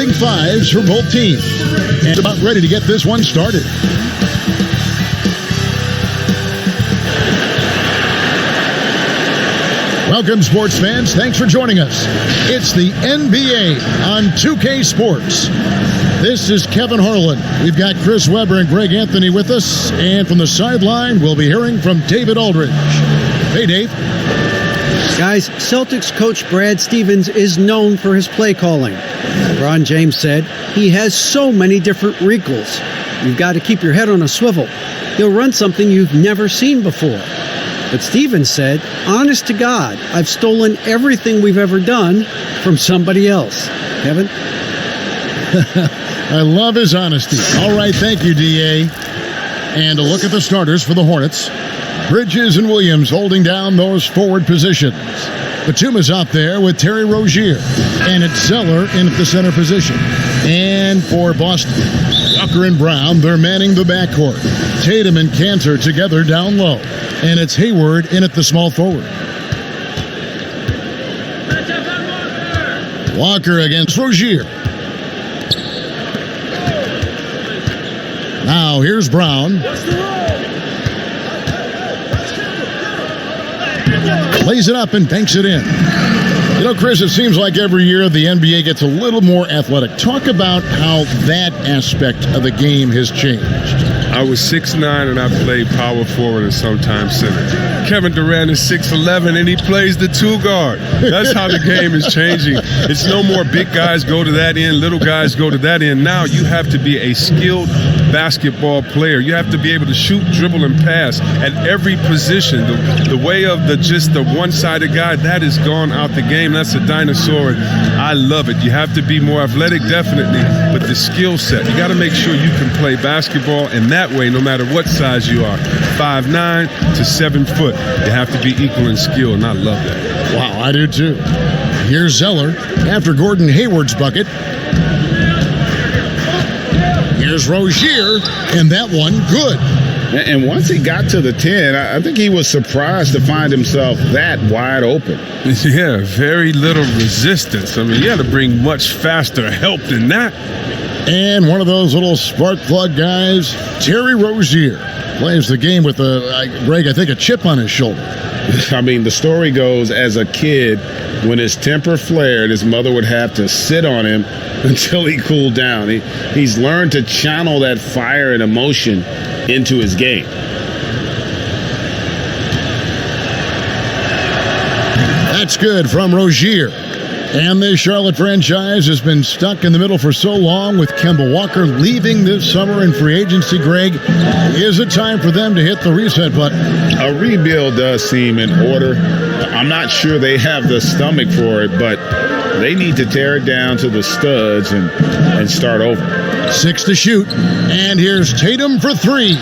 starting fives for both teams. And about ready to get this one started. Welcome, sports fans. Thanks for joining us. It's the NBA on 2K Sports. This is Kevin Harlan. We've got Chris Webber and Greg Anthony with us. And from the sideline, we'll be hearing from David Aldridge. Hey, Dave. Guys, Celtics coach Brad Stevens is known for his play calling. LeBron James said he has so many different wrinkles. You've got to keep your head on a swivel. He'll run something you've never seen before. But Stevens said, honest to God, I've stolen everything we've ever done from somebody else. Kevin? I love his honesty. All right, thank you, D.A. And a look at the starters for the Hornets. Bridges and Williams holding down those forward positions. Batum is out there with Terry Rozier. And it's Zeller in at the center position. And for Boston, Walker and Brown, they're manning the backcourt. Tatum and Cantor together down low. And it's Hayward in at the small forward. Walker against Rozier. Now here's Brown. Lays it up and banks it in. You know, Chris, it seems like every year the NBA gets a little more athletic. Talk about how that aspect of the game has changed. I was 6'9" and I played power forward and sometimes center. Kevin Durant is 6'11" and he plays the two guard. That's how the game is changing. It's no more big guys go to that end, little guys go to that end. Now you have to be a skilled basketball player. You have to be able to shoot, dribble, and pass at every position. The way of just the one-sided guy, that is gone out the game. That's a dinosaur, and I love it. You have to be more athletic, definitely, but the skill set, you got to make sure you can play basketball, and that way, no matter what size you are, 5'9" to 7 foot, you have to be equal in skill, and I love that. Wow, I do too. Here's Zeller after Gordon Hayward's bucket. Here's Rozier, and that one good. And once he got to the 10, I think he was surprised to find himself that wide open. Yeah, very little resistance. I mean, you had to bring much faster help than that. And one of those little spark plug guys, Terry Rozier, plays the game with, Greg, I think a chip on his shoulder. I mean, the story goes, as a kid, when his temper flared, his mother would have to sit on him until he cooled down. He's learned to channel that fire and emotion into his game. That's good from Rozier. And this Charlotte franchise has been stuck in the middle for so long with Kemba Walker leaving this summer in free agency. Greg, is it time for them to hit the reset button? A rebuild does seem in order. I'm not sure they have the stomach for it, but they need to tear it down to the studs and start over. 6 to shoot. And here's Tatum for 3.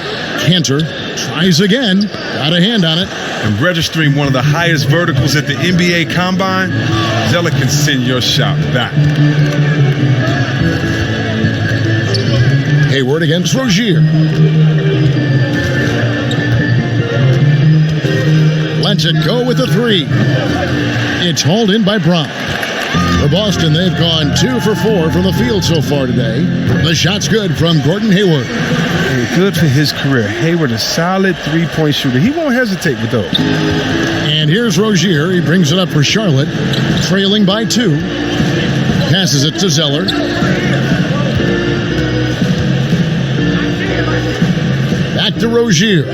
Cantor tries again. Got a hand on it. And registering one of the highest verticals at the NBA Combine, Zeller can send your shot back. Hayward against Rozier. Lets it go with a 3. It's hauled in by Brown. For Boston, they've gone 2 for 4 from the field so far today. The shot's good from Gordon Hayward. And good for his career. Hayward, a solid three-point shooter. He won't hesitate with those. And here's Rozier. He brings it up for Charlotte, trailing by 2. Passes it to Zeller. Back to Rozier.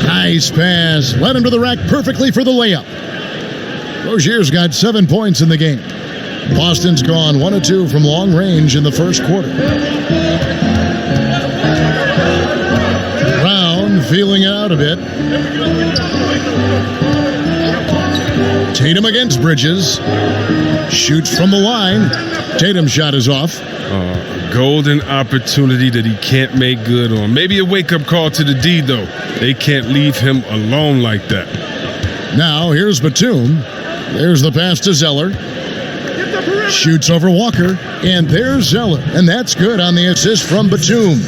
Nice pass. Led him to the rack perfectly for the layup. Rozier's got 7 points in the game. Boston's gone 1 of 2 from long range in the first quarter. Brown feeling it out a bit. Tatum against Bridges. Shoots from the line. Tatum's shot is off. Golden opportunity that he can't make good on. Maybe a wake-up call to the D, though. They can't leave him alone like that. Now, here's Batum. There's the pass to Zeller. Shoots over Walker. And there's Zeller. And that's good on the assist from Batum.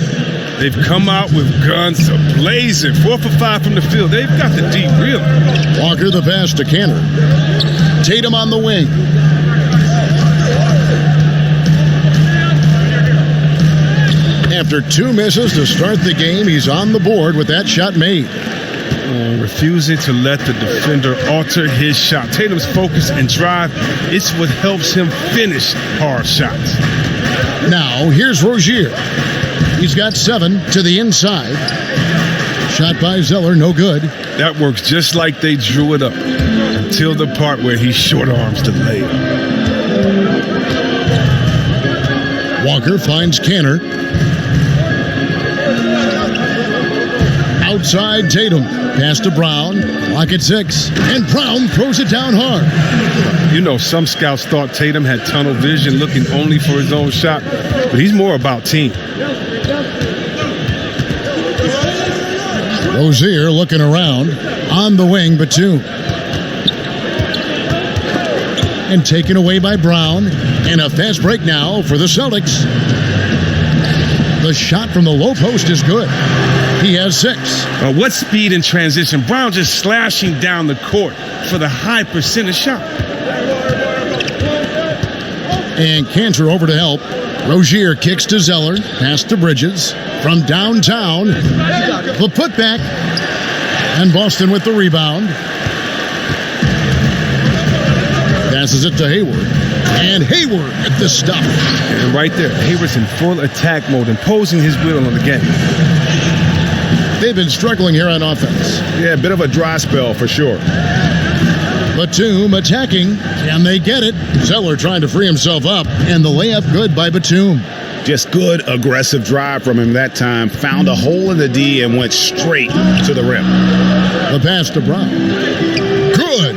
They've come out with guns blazing. 4 for 5 from the field. They've got the D really. Walker the pass to Cantor. Tatum on the wing. After 2 misses to start the game, he's on the board with that shot made. Refusing to let the defender alter his shot. Tatum's focus and drive, it's what helps him finish hard shots. Now, here's Rozier. He's got 7 to the inside. Shot by Zeller, no good. That works just like they drew it up until the part where he short arms the layup. Walker finds Canner. Outside Tatum. Pass to Brown. Lock at 6. And Brown throws it down hard. You know, some scouts thought Tatum had tunnel vision, looking only for his own shot, but he's more about team. Rozier looking around. On the wing, Batum. And taken away by Brown. And a fast break now for the Celtics. The shot from the low post is good. He has 6. What speed in transition. Brown just slashing down the court for the high percentage shot. And Cantor over to help. Rozier kicks to Zeller. Pass to Bridges. From downtown. The putback. And Boston with the rebound. Passes it to Hayward. And Hayward at the stop. And right there, Hayward's in full attack mode, imposing his will on the game. They've been struggling here on offense. Yeah, a bit of a dry spell for sure. Batum attacking. Can they get it? Zeller trying to free himself up. And the layup good by Batum. Just good, aggressive drive from him that time. Found a hole in the D and went straight to the rim. The pass to Brown. Good.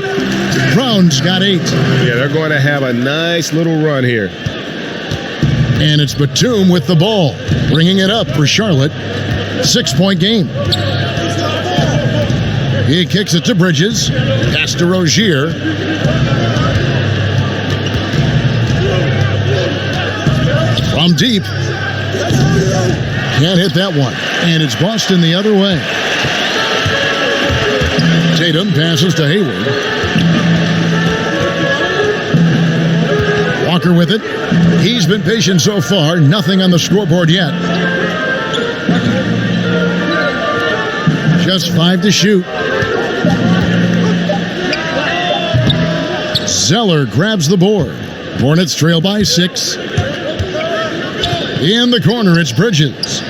Brown's got 8. Yeah, they're going to have a nice little run here. And it's Batum with the ball. Bringing it up for Charlotte. 6-point game. He kicks it to Bridges. Pass to Rozier. From deep. Can't hit that one. And it's Boston the other way. Tatum passes to Hayward. Walker with it. He's been patient so far. Nothing on the scoreboard yet. Just 5 to shoot. Zeller grabs the board. Hornets trail by 6. In the corner, it's Bridges.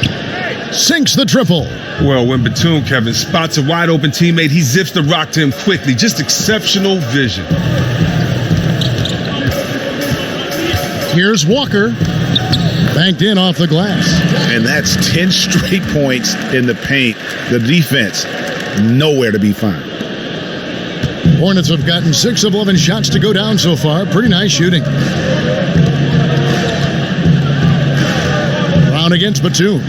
Sinks the triple. Well, when Batum, Kevin, spots a wide open teammate, he zips the rock to him quickly. Just exceptional vision. Here's Walker. Banked in off the glass. And that's 10 straight points in the paint. The defense, nowhere to be found. Hornets have gotten 6 of 11 shots to go down so far. Pretty nice shooting. Brown against Batum.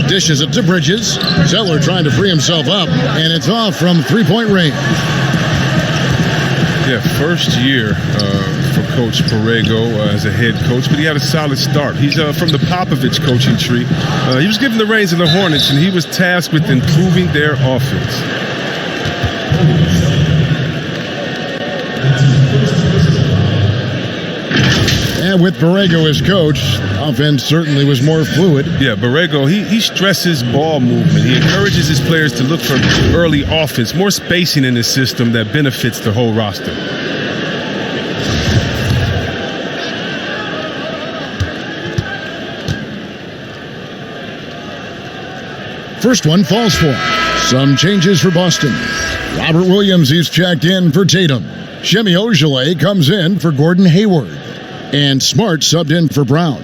Dishes it to Bridges. Zeller trying to free himself up. And it's off from 3-point range. Yeah, first year for Coach Borrego as a head coach, but he had a solid start. He's from the Popovich coaching tree. He was given the reins of the Hornets, and he was tasked with improving their offense. And with Borrego as coach, offense certainly was more fluid. Yeah, Borrego, he stresses ball movement. He encourages his players to look for early offense, more spacing in his system that benefits the whole roster. First one falls for him. Some changes for Boston. Robert Williams, he's checked in for Tatum. Shemi Ojeleye comes in for Gordon Hayward. And Smart subbed in for Brown.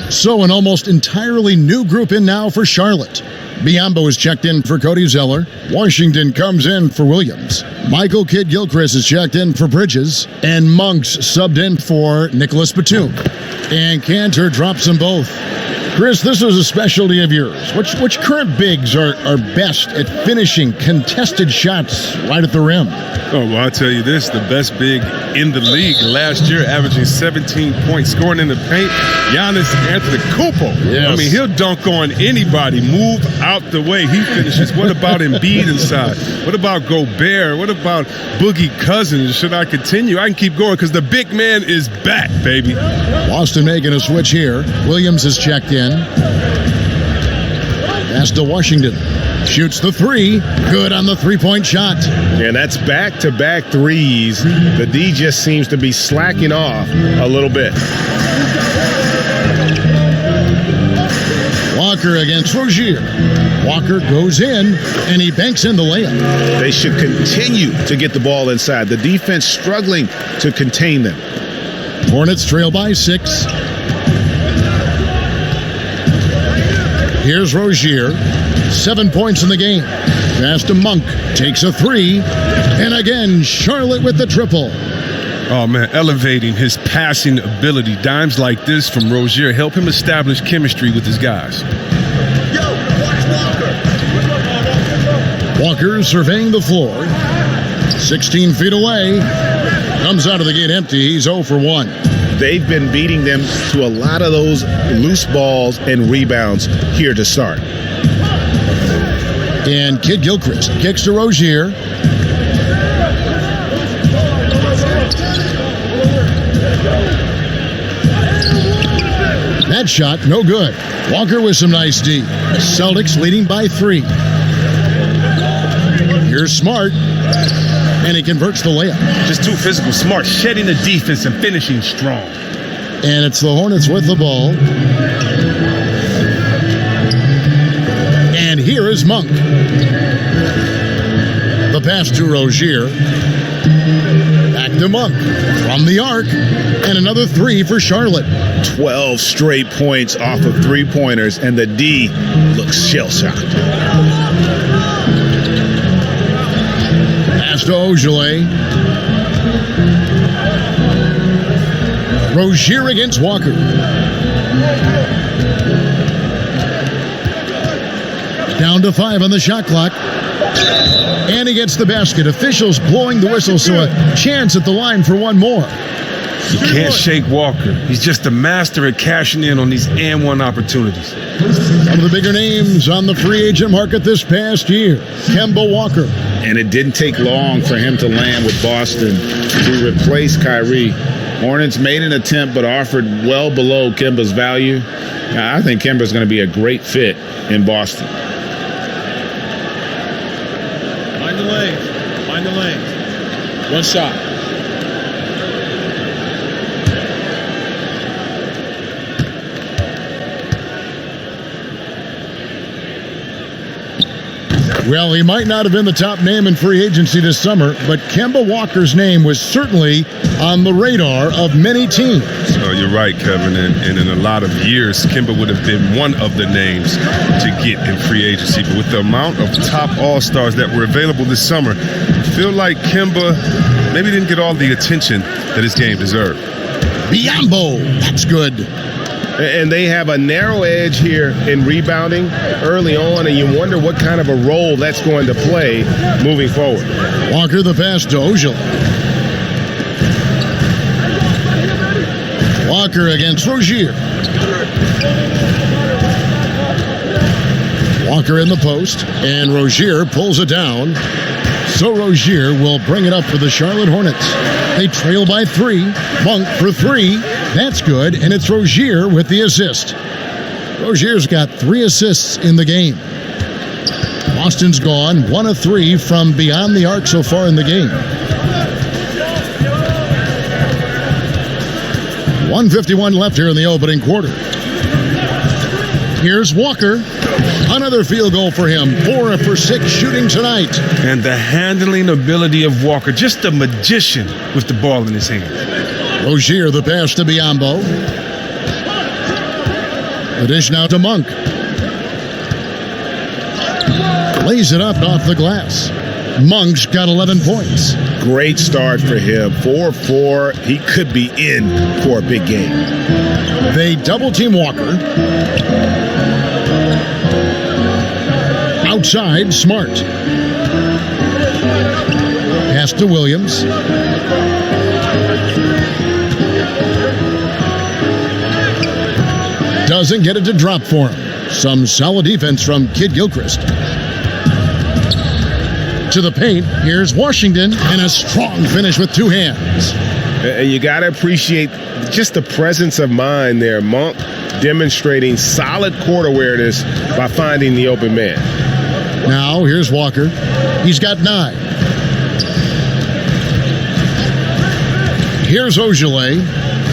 So an almost entirely new group in now for Charlotte. Biyombo is checked in for Cody Zeller. Washington comes in for Williams. Michael Kidd-Gilchrist is checked in for Bridges. And Monks subbed in for Nicholas Batum. And Cantor drops them both. Chris, this is a specialty of yours. Which current bigs are best at finishing contested shots right at the rim? Oh, well, I'll tell you this. The best big in the league last year, averaging 17 points, scoring in the paint, Giannis Antetokounmpo. Yes. I mean, he'll dunk on anybody. Move out the way. He finishes. What about Embiid inside? What about Gobert? What about Boogie Cousins? Should I continue? I can keep going because the big man is back, baby. Boston making a switch here. Williams has checked in. Pass to Washington. Shoots the three. Good on the three-point shot. And that's back-to-back threes. The D just seems to be slacking off a little bit. Walker against Rozier. Walker goes in, and he banks in the layup. They should continue to get the ball inside. The defense struggling to contain them. Hornets trail by 6. Here's Rozier. 7 points in the game. Pass to Monk. Takes a three. And again, Charlotte with the triple. Oh, man, elevating his passing ability. Dimes like this from Rozier help him establish chemistry with his guys. Walker surveying the floor. 16 feet away. Comes out of the gate empty. He's 0 for 1. They've been beating them to a lot of those loose balls and rebounds here to start. And Kid Gilchrist kicks to Rozier. That shot, no good. Walker with some nice D. Celtics leading by 3. Here's Smart. And he converts the layup. Just too physical. Smart, shedding the defense and finishing strong. And it's the Hornets with the ball. And here is Monk. The pass to Rozier. Back to Monk. From the arc. And another three for Charlotte. 12 straight points off of three-pointers, and the D looks shell-shocked. Pass to Ojale. Rozier against Walker. Down to 5 on the shot clock. And he gets the basket. Officials blowing the whistle, so a chance at the line for one more. You can't shake Walker. He's just a master at cashing in on these and-one opportunities. One of the bigger names on the free agent market this past year, Kemba Walker. And it didn't take long for him to land with Boston to replace Kyrie. Hornets made an attempt but offered well below Kemba's value. Now, I think Kemba's going to be a great fit in Boston. Find the lane. Find the lane. One shot. Well, he might not have been the top name in free agency this summer, but Kemba Walker's name was certainly on the radar of many teams. Oh, you're right, Kevin. And in a lot of years, Kemba would have been one of the names to get in free agency. But with the amount of top all-stars that were available this summer, I feel like Kemba maybe didn't get all the attention that his game deserved. Biyombo, that's good. And they have a narrow edge here in rebounding early on, and you wonder what kind of a role that's going to play moving forward. Walker the pass to Ojale. Walker against Rozier. Walker in the post, and Rozier pulls it down. So Rozier will bring it up for the Charlotte Hornets. They trail by 3. Monk for 3. That's good, and it's Rozier with the assist. Rozier's got 3 assists in the game. Boston's gone 1 of 3 from beyond the arc so far in the game. 1:51 left here in the opening quarter. Here's Walker. Another field goal for him. 4 for 6 shooting tonight. And the handling ability of Walker, just a magician with the ball in his hand. Rozier the pass to Biyombo. The dish now to Monk. Lays it up off the glass. Monk's got 11 points. Great start for him. 4-4. He could be in for a big game. They double team Walker. Outside, Smart. Pass to Williams. Doesn't get it to drop for him. Some solid defense from Kid Gilchrist. To the paint, here's Washington, and a strong finish with two hands. And you got to appreciate just the presence of mind there. Monk demonstrating solid court awareness by finding the open man. Now, here's Walker. He's got 9. Here's Ogilvy.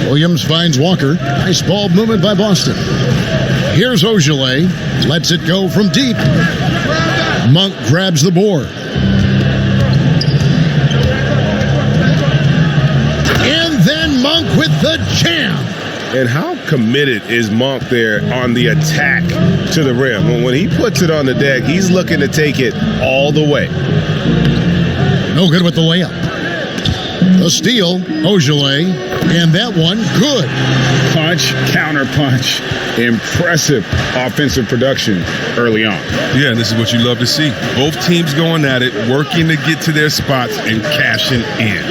Williams finds Walker. Nice ball movement by Boston. Here's Ogilvy. Lets it go from deep. Monk grabs the board. And then Monk with the jam. And how committed is Monk there on the attack to the rim? When he puts it on the deck, he's looking to take it all the way. No good with the layup. The steal, Ogilvy, and that one, good. Punch, counter punch. Impressive offensive production early on. Yeah, and this is what you love to see. Both teams going at it, working to get to their spots and cashing in.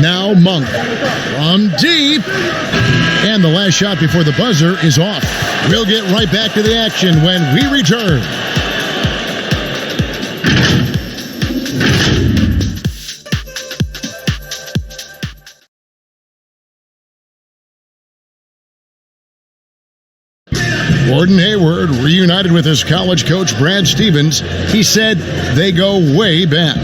Now Monk from deep. And the last shot before the buzzer is off. We'll get right back to the action when we return. Gordon Hayward reunited with his college coach Brad Stevens. He said they go way back.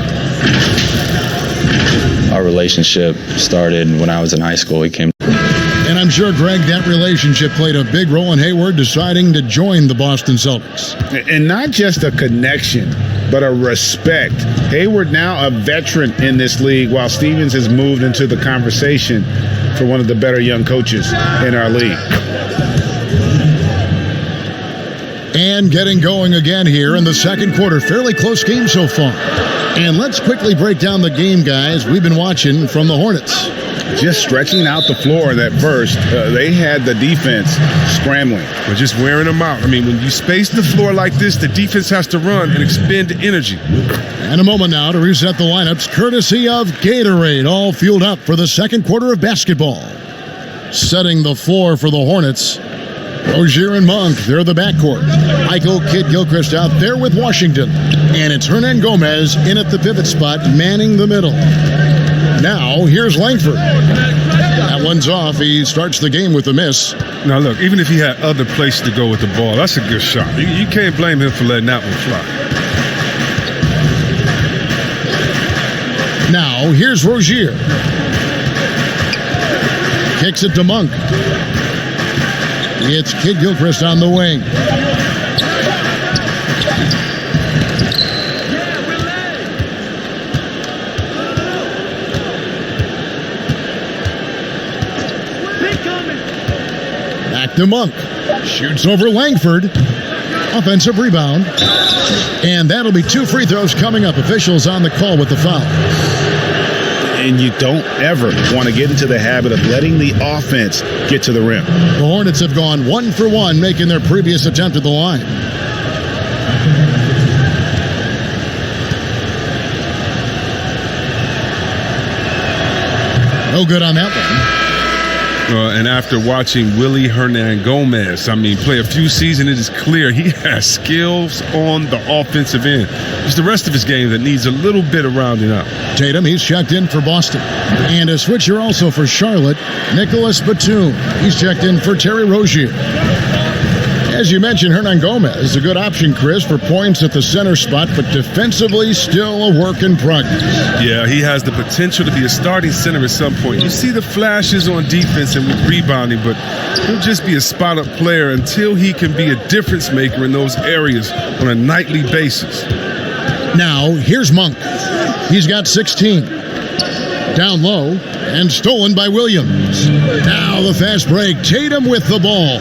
Our relationship started when I was in high school. He came. And I'm sure, Greg, that relationship played a big role in Hayward deciding to join the Boston Celtics. And not just a connection, but a respect. Hayward now a veteran in this league, while Stevens has moved into the conversation for one of the better young coaches in our league. And getting going again here in the second quarter. Fairly close game so far. And let's quickly break down the game, guys, we've been watching from the Hornets. Just stretching out the floor in that burst, they had the defense scrambling. But just wearing them out. I mean, when you space the floor like this, the defense has to run and expend energy. And a moment now to reset the lineups, courtesy of Gatorade, all fueled up for the second quarter of basketball. Setting the floor for the Hornets, Rozier and Monk, they're the backcourt. Michael Kid Gilchrist out there with Washington. And it's Hernan Gomez in at the pivot spot, manning the middle. Now, here's Langford. That one's off. He starts the game with a miss. Now, look, even if he had other places to go with the ball, that's a good shot. You can't blame him for letting that one fly. Now, here's Rozier. Kicks it to Monk. It's Kid Gilchrist on the wing. Back to Monk. Shoots over Langford. Offensive rebound. And that'll be 2 free throws coming up. Officials on the call with the foul. And you don't ever want to get into the habit of letting the offense get to the rim. The Hornets have gone 1 for 1, making their previous attempt at the line. No good on that one. And after watching Willie Hernan Gomez, play a few seasons, it is clear he has skills on the offensive end. It's the rest of his game that needs a little bit of rounding out. Tatum, he's checked in for Boston. And a switcher also for Charlotte, Nicholas Batum. He's checked in for Terry Rozier. As you mentioned, Hernan Gomez is a good option, Chris, for points at the center spot, but defensively still a work in progress. Yeah, he has the potential to be a starting center at some point. You see the flashes on defense and with rebounding, but he'll just be a spot-up player until he can be a difference maker in those areas on a nightly basis. Now, here's Monk. He's got 16. Down low and stolen by Williams. Now the fast break. Tatum with the ball.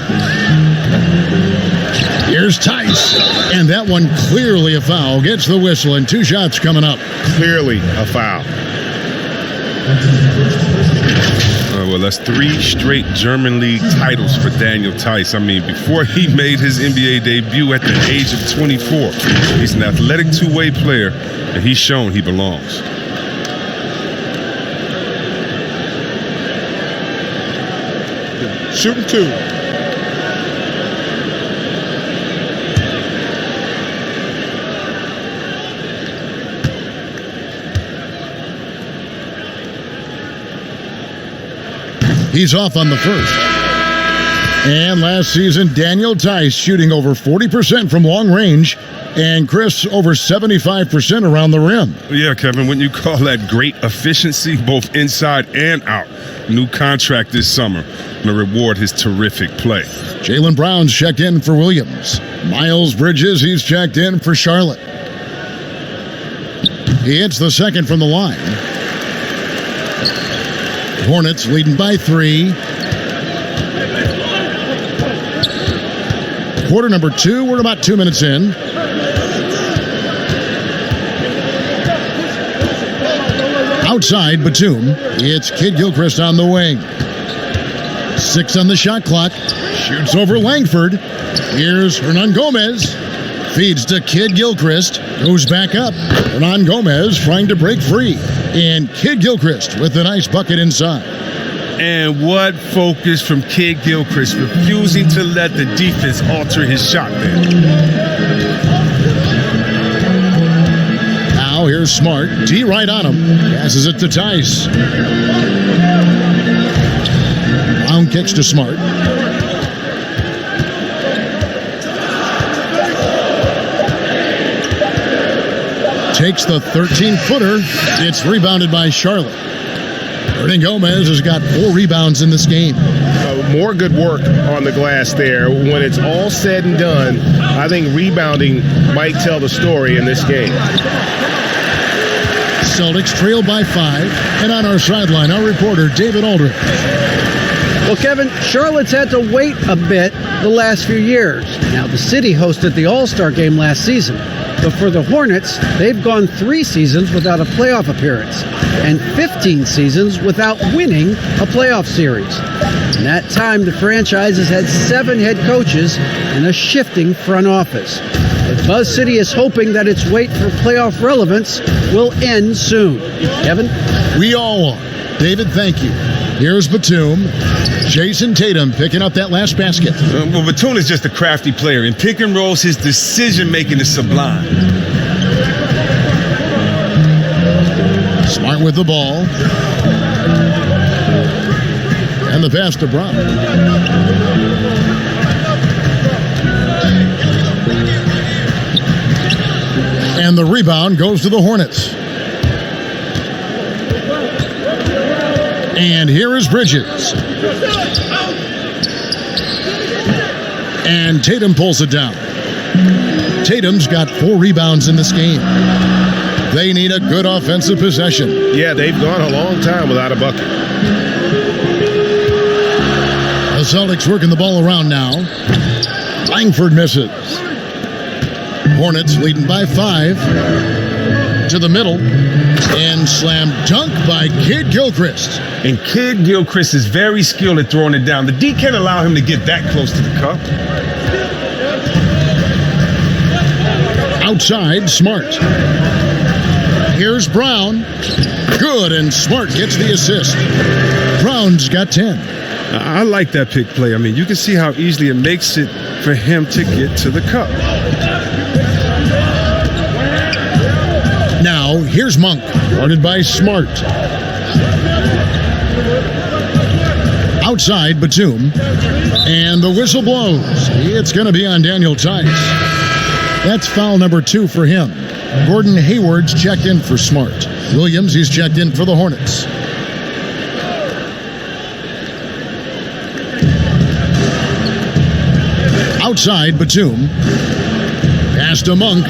Here's Tice, and that one clearly a foul. Gets the whistle, and 2 shots coming up. Clearly a foul. Well, that's 3 straight German league titles for Daniel Theis. I mean, before he made his NBA debut at the age of 24, he's an athletic two-way player, and he's shown he belongs. Shooting 2. He's off on the first. And last season, Daniel Theis shooting over 40% from long range, and Chris over 75% around the rim. Yeah, Kevin, wouldn't you call that great efficiency, both inside and out? New contract this summer to reward his terrific play. Jaylen Brown's checked in for Williams. Miles Bridges, he's checked in for Charlotte. He hits the second from the line. Hornets leading by 3. Quarter number 2, we're about 2 minutes in. Outside, Batum. It's Kid Gilchrist on the wing. 6 on the shot clock. Shoots over Langford. Here's Hernan Gomez. Feeds to Kid Gilchrist. Goes back up. Hernan Gomez trying to break free. And Kid Gilchrist with a nice bucket inside. And what focus from Kid Gilchrist, refusing to let the defense alter his shot there. Now here's Smart. D right on him. Passes it to Theis. Brown kicks to Smart. Takes the 13-footer. It's rebounded by Charlotte. Hernan Gomez has got 4 rebounds in this game. More good work on the glass there. When it's all said and done, I think rebounding might tell the story in this game. Celtics trail by 5. And on our sideline, our reporter, David Aldridge. Well, Kevin, Charlotte's had to wait a bit the last few years. Now, the city hosted the All-Star game last season. But for the Hornets, they've gone 3 seasons without a playoff appearance and 15 seasons without winning a playoff series. In that time, the franchise has had 7 head coaches and a shifting front office. But Buzz City is hoping that its wait for playoff relevance will end soon. Kevin? We all are. David, thank you. Here's Batum. Jason Tatum picking up that last basket. Well, Batum is just a crafty player. In pick and rolls, his decision-making is sublime. Smart with the ball. And the pass to Brown. And the rebound goes to the Hornets. And here is Bridges. And Tatum pulls it down. Tatum's got 4 rebounds in this game. They need a good offensive possession. Yeah, they've gone a long time without a bucket. The Celtics working the ball around now. Langford misses. Hornets leading by 5. To the middle. And slam dunk by Kid Gilchrist. And Kid Gilchrist is very skilled at throwing it down. The D can't allow him to get that close to the cup. Outside, Smart. Here's Brown. Good, and Smart gets the assist. Brown's got 10. I like that pick play. I mean, you can see how easily it makes it for him to get to the cup. Now, here's Monk, guarded by Smart. Outside, Batum. And the whistle blows. It's going to be on Daniel Theis. That's foul number 2 for him. Gordon Hayward's checked in for Smart. Williams, he's checked in for the Hornets. Outside, Batum. Pass to Monk.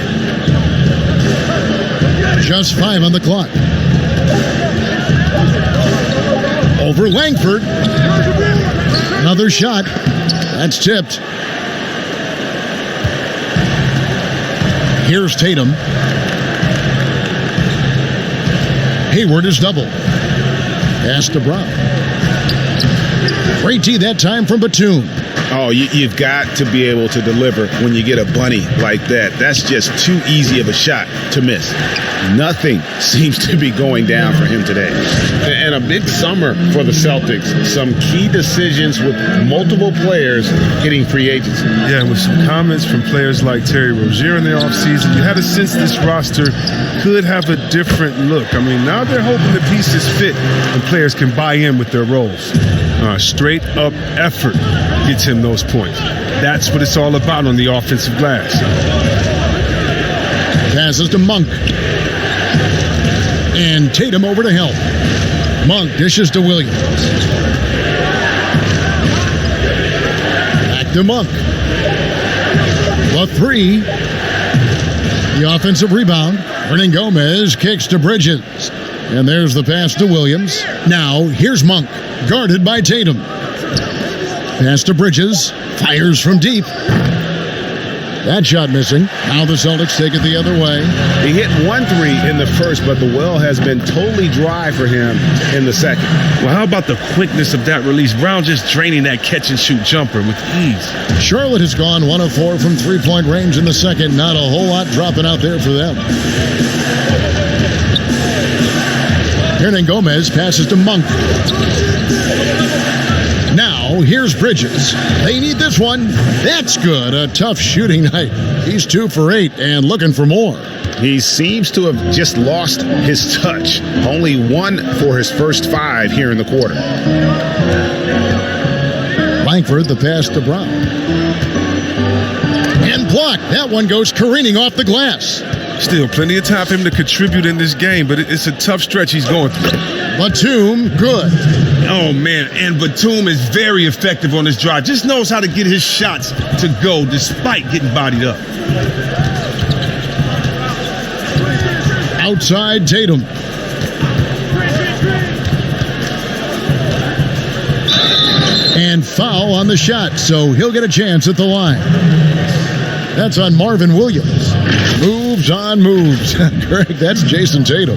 Just 5 on the clock. Over Langford. Another shot. That's tipped. Here's Tatum. Hayward is double. Pass to Brown. Great D that time from Batum. Oh, you've got to be able to deliver when you get a bunny like that. That's just too easy of a shot to miss. Nothing seems to be going down for him today. And a big summer for the Celtics. Some key decisions with multiple players hitting free agency. Yeah, with some comments from players like Terry Rozier in the offseason, you had a sense this roster could have a different look. I mean, now they're hoping the pieces fit and players can buy in with their roles. Straight up effort gets him those points. That's what it's all about on the offensive glass. Passes to Monk. And Tatum over to help. Monk dishes to Williams. Back to Monk. The three. The offensive rebound. Hernan Gomez kicks to Bridges. And there's the pass to Williams. Now, here's Monk, guarded by Tatum. Pass to Bridges. Fires from deep. That shot missing. Now the Celtics take it the other way. He hit 1-3 in the first, but the well has been totally dry for him in the second. Well, how about the quickness of that release? Brown just draining that catch-and-shoot jumper with ease. Charlotte has gone 1 of 4 from three-point range in the second. Not a whole lot dropping out there for them. Hernan Gomez passes to Monk. Now, here's Bridges. They need this one. That's good. A tough shooting night. He's 2 for 8 and looking for more. He seems to have just lost his touch. Only 1 for his first 5 here in the quarter. Langford, the pass to Brown. And blocked. That one goes careening off the glass. Still plenty of time for him to contribute in this game, but it's a tough stretch he's going through. Batum, good. Oh, man, and Batum is very effective on this drive. Just knows how to get his shots to go despite getting bodied up. Outside Tatum. And foul on the shot, so he'll get a chance at the line. That's on Marvin Williams. Moves on moves. Greg, that's Jason Tatum.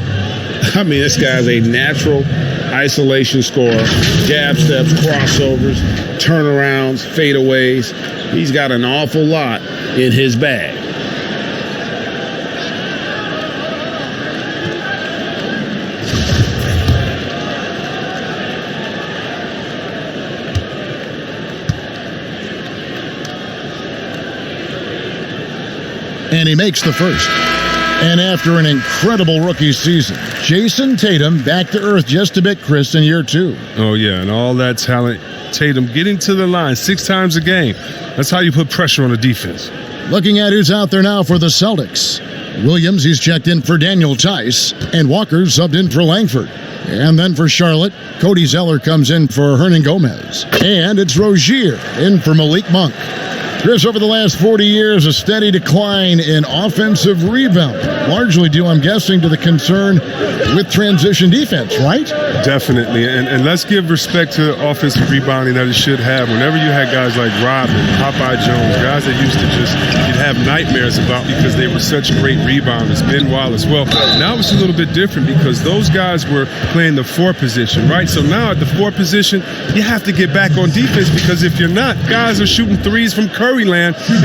I mean, this guy's a natural isolation scorer. Jab steps, crossovers, turnarounds, fadeaways. He's got an awful lot in his bag. And he makes the first. And after an incredible rookie season, Jason Tatum back to earth just a bit, Chris, in year 2. Oh, yeah, and all that talent. Tatum getting to the line 6 times a game. That's how you put pressure on a defense. Looking at who's out there now for the Celtics. Williams, he's checked in for Daniel Tice, and Walker subbed in for Langford. And then for Charlotte, Cody Zeller comes in for Hernan Gomez. And it's Rozier in for Malik Monk. Chris, over the last 40 years, a steady decline in offensive rebound, largely due, I'm guessing, to the concern with transition defense, right? Definitely, and let's give respect to the offensive rebounding that it should have. Whenever you had guys like Robin, Popeye Jones, guys that used to just, you'd have nightmares about because they were such great rebounders, Ben Wallace. Well, now it's a little bit different because those guys were playing the 4 position, right? So now at the 4 position, you have to get back on defense because if you're not, guys are shooting threes from Curryland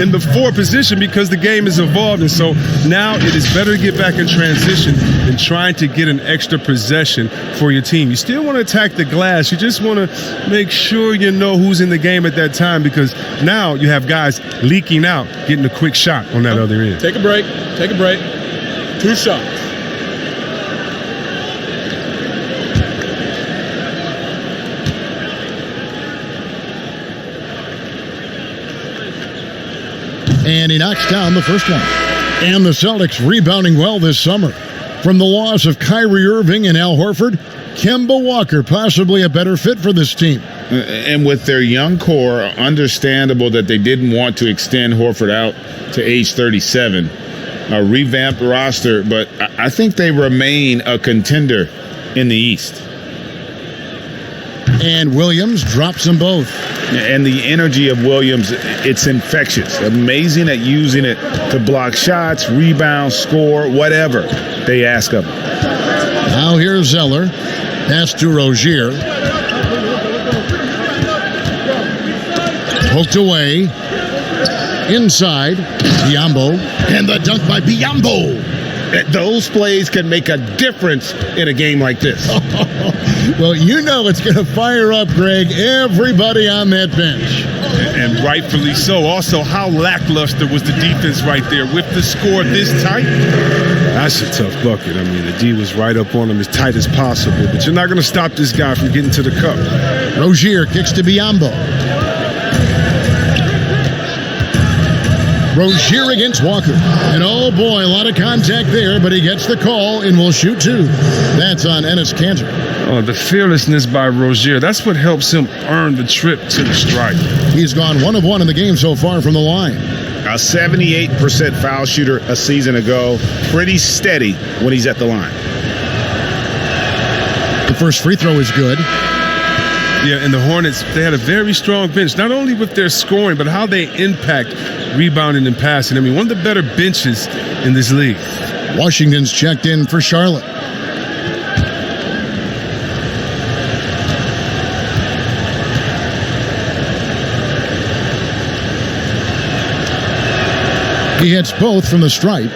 in the 4 position because the game is evolved. And so now it is better to get back in transition than trying to get an extra possession for your team. You still want to attack the glass. You just want to make sure you know who's in the game at that time because now you have guys leaking out, getting a quick shot on that other end. Take a break. Take a break. 2 shots. And he knocks down the first one. And the Celtics rebounding well this summer. From the loss of Kyrie Irving and Al Horford, Kemba Walker possibly a better fit for this team. And with their young core, understandable that they didn't want to extend Horford out to age 37. A revamped roster, but I think they remain a contender in the East. And Williams drops them both. And the energy of Williams, it's infectious. Amazing at using it to block shots, rebound, score, whatever they ask of him. Now here's Zeller. Pass to Rozier. Poked away. Inside. Biyombo. And the dunk by Biyombo. Those plays can make a difference in a game like this. Well, you know it's going to fire up, Greg, everybody on that bench. And rightfully so. Also, how lackluster was the defense right there with the score this tight? That's a tough bucket. I mean, the D was right up on him as tight as possible, but you're not going to stop this guy from getting to the cup. Rozier kicks to Biyombo. Rozier against Walker. And oh boy, a lot of contact there, but he gets the call and will shoot two. That's on Enes Kanter. Oh, the fearlessness by Rozier. That's what helps him earn the trip to the stripe. He's gone 1 of 1 in the game so far from the line. A 78% foul shooter a season ago. Pretty steady when he's at the line. The first free throw is good. Yeah, and the Hornets, they had a very strong bench, not only with their scoring, but how they impact rebounding and passing. I mean, one of the better benches in this league. Washington's checked in for Charlotte. He hits both from the stripe.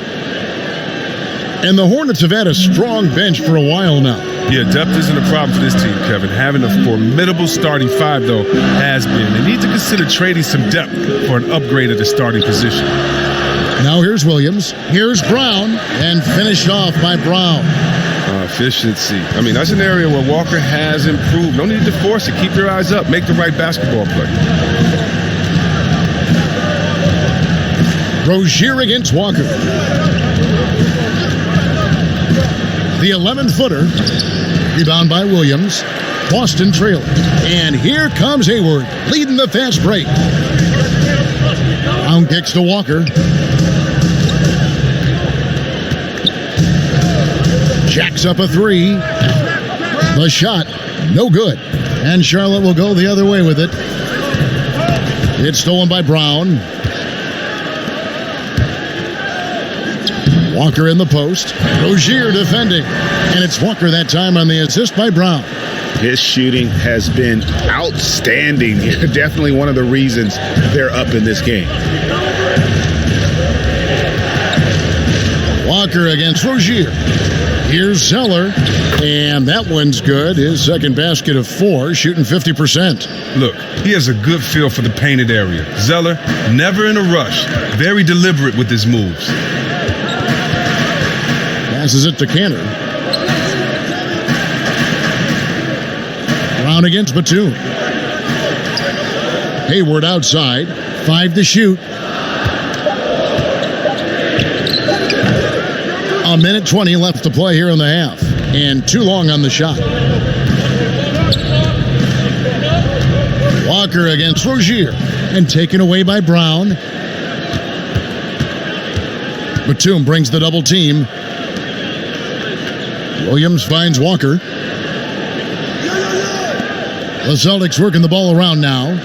And the Hornets have had a strong bench for a while now. Yeah, depth isn't a problem for this team, Kevin. Having a formidable starting five, though, has been. They need to consider trading some depth for an upgrade at the starting position. Now here's Williams. Here's Brown. And finished off by Brown. Efficiency. I mean, that's an area where Walker has improved. No need to force it. Keep your eyes up. Make the right basketball play. Rozier against Walker. The 11-footer. Rebound by Williams. Boston trailing. And here comes Hayward, leading the fast break. Brown kicks to Walker. Jacks up a three. The shot, no good. And Charlotte will go the other way with it. It's stolen by Brown. Walker in the post. Rozier defending. And it's Walker that time on the assist by Brown. His shooting has been outstanding. Definitely one of the reasons they're up in this game. Walker against Rozier. Here's Zeller. And that one's good. His second basket of 4, shooting 50%. Look, he has a good feel for the painted area. Zeller, never in a rush. Very deliberate with his moves. Passes it to Kanter. Brown against Batum. Hayward outside. 5 to shoot. A minute 20 left to play here in the half. And too long on the shot. Walker against Rozier. And taken away by Brown. Batum brings the double team. Williams finds Walker. The Celtics working the ball around now.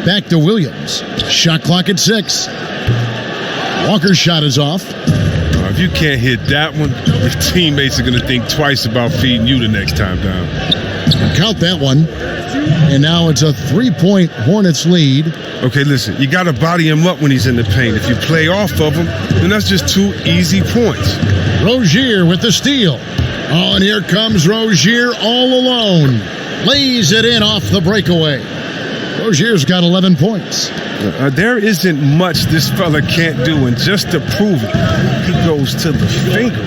Back to Williams. Shot clock at 6. Walker's shot is off. If you can't hit that one, your teammates are going to think twice about feeding you the next time down. Count that one. And now it's a 3-point Hornets lead. Okay, listen, you got to body him up when he's in the paint. If you play off of him, then that's just 2 easy points. Rozier with the steal. Oh, and here comes Rozier all alone. Lays it in off the breakaway. Rozier's got 11 points. There isn't much this fella can't do, and just to prove it, he goes to the finger.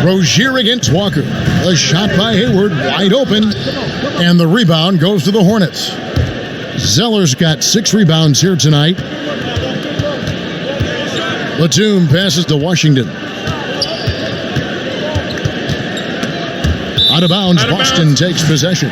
Rozier against Walker. A shot by Hayward, wide open. And the rebound goes to the Hornets. Zeller's got 6 rebounds here tonight. Batum passes to Washington. Out of bounds, Boston takes possession.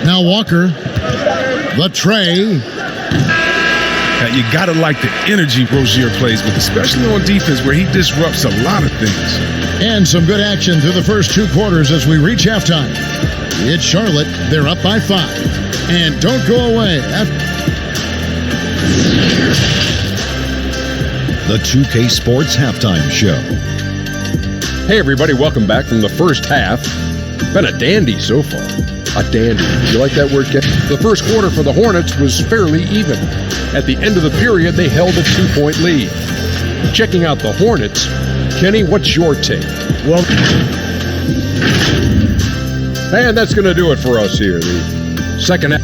Now Walker, the tray. You got to like the energy Rozier plays with, especially on defense where he disrupts a lot of things. And some good action through the first 2 quarters as we reach halftime. It's Charlotte. They're up by 5. And don't go away. The 2K Sports Halftime Show. Hey everybody, welcome back from the first half. Been a dandy so far. A dandy. You like that word, Ken? The first quarter for the Hornets was fairly even. At the end of the period, they held a 2-point lead. Checking out the Hornets, Kenny, what's your take? Well, And that's going to do it for us here. The second half.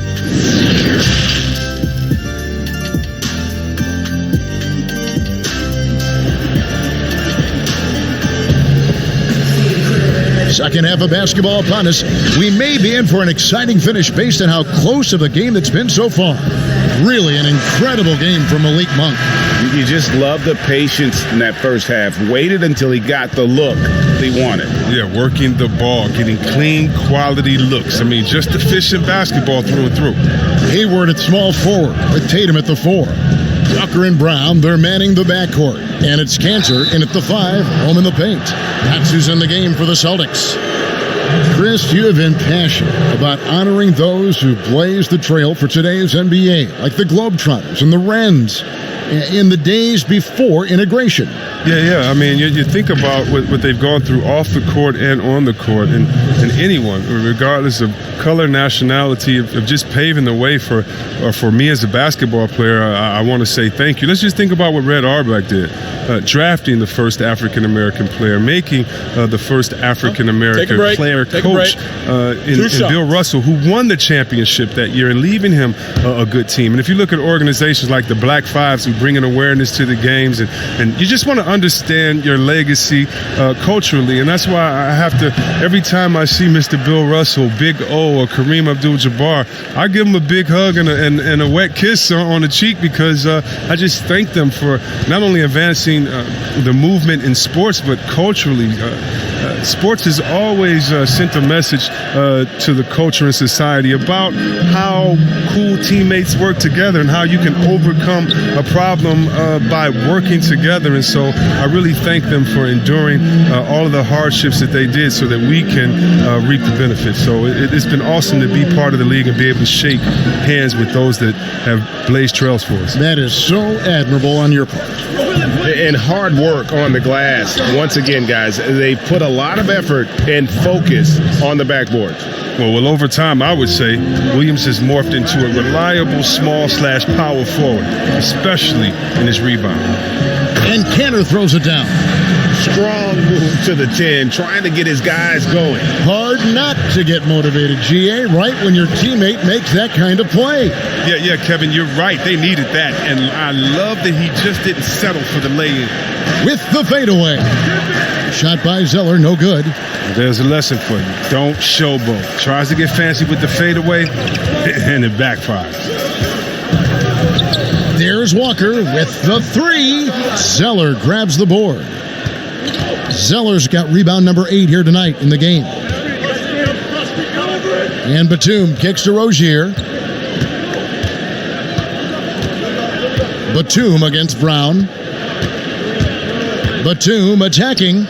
Second half of basketball upon us. We may be in for an exciting finish based on how close of a game that's been so far. Really an incredible game from Malik Monk. You just love the patience in that first half. Waited until he got the look he wanted. Yeah, working the ball, getting clean, quality looks. I mean, just efficient basketball through and through. Hayward at small forward with Tatum at the 4. Tucker and Brown, they're manning the backcourt. And it's Cantor in at the 5, home in the paint. That's who's in the game for the Celtics. Chris, you have been passionate about honoring those who blazed the trail for today's NBA, like the Globetrotters and the Wrens, in the days before integration. Yeah. I mean, you think about what they've gone through off the court and on the court, and anyone, regardless of color, nationality, of just paving the way for me as a basketball player. I want to say thank you. Let's just think about what Red Auerbach did, drafting the first African-American player, making the first African-American player coach in Bill Russell, who won the championship that year, and leaving him a good team. And if you look at organizations like the Black Fives who bring an awareness to the games, and you just want to understand your legacy culturally. And that's why I have to, every time I see Mr. Bill Russell, Big O, or Kareem Abdul-Jabbar, I give them a big hug and a wet kiss on the cheek, because I just thank them for not only advancing the movement in sports, but culturally. Sports has always sent a message to the culture and society about how cool teammates work together and how you can overcome a problem by working together. And so I really thank them for enduring all of the hardships that they did so that we can reap the benefits. So it's been awesome to be part of the league and be able to shake hands with those that have blazed trails for us. That is so admirable on your part. And hard work on the glass. Once again, guys, they put a lot of effort and focus on the backboards. Well, over time, I would say Williams has morphed into a reliable small/power forward, especially in his rebound. And Cantor throws it down. Strong move to the 10, trying to get his guys going. Hard not to get motivated, GA, right when your teammate makes that kind of play. Yeah, Kevin, you're right. They needed that. And I love that he just didn't settle for the lay-in. With the fadeaway. Shot by Zeller, no good. There's a lesson for you. Don't showboat. Tries to get fancy with the fadeaway, and it backfires. There's Walker with the 3. Zeller grabs the board. Zeller's got rebound number 8 here tonight in the game. And Batum kicks to Rozier. Batum against Brown. Batum attacking.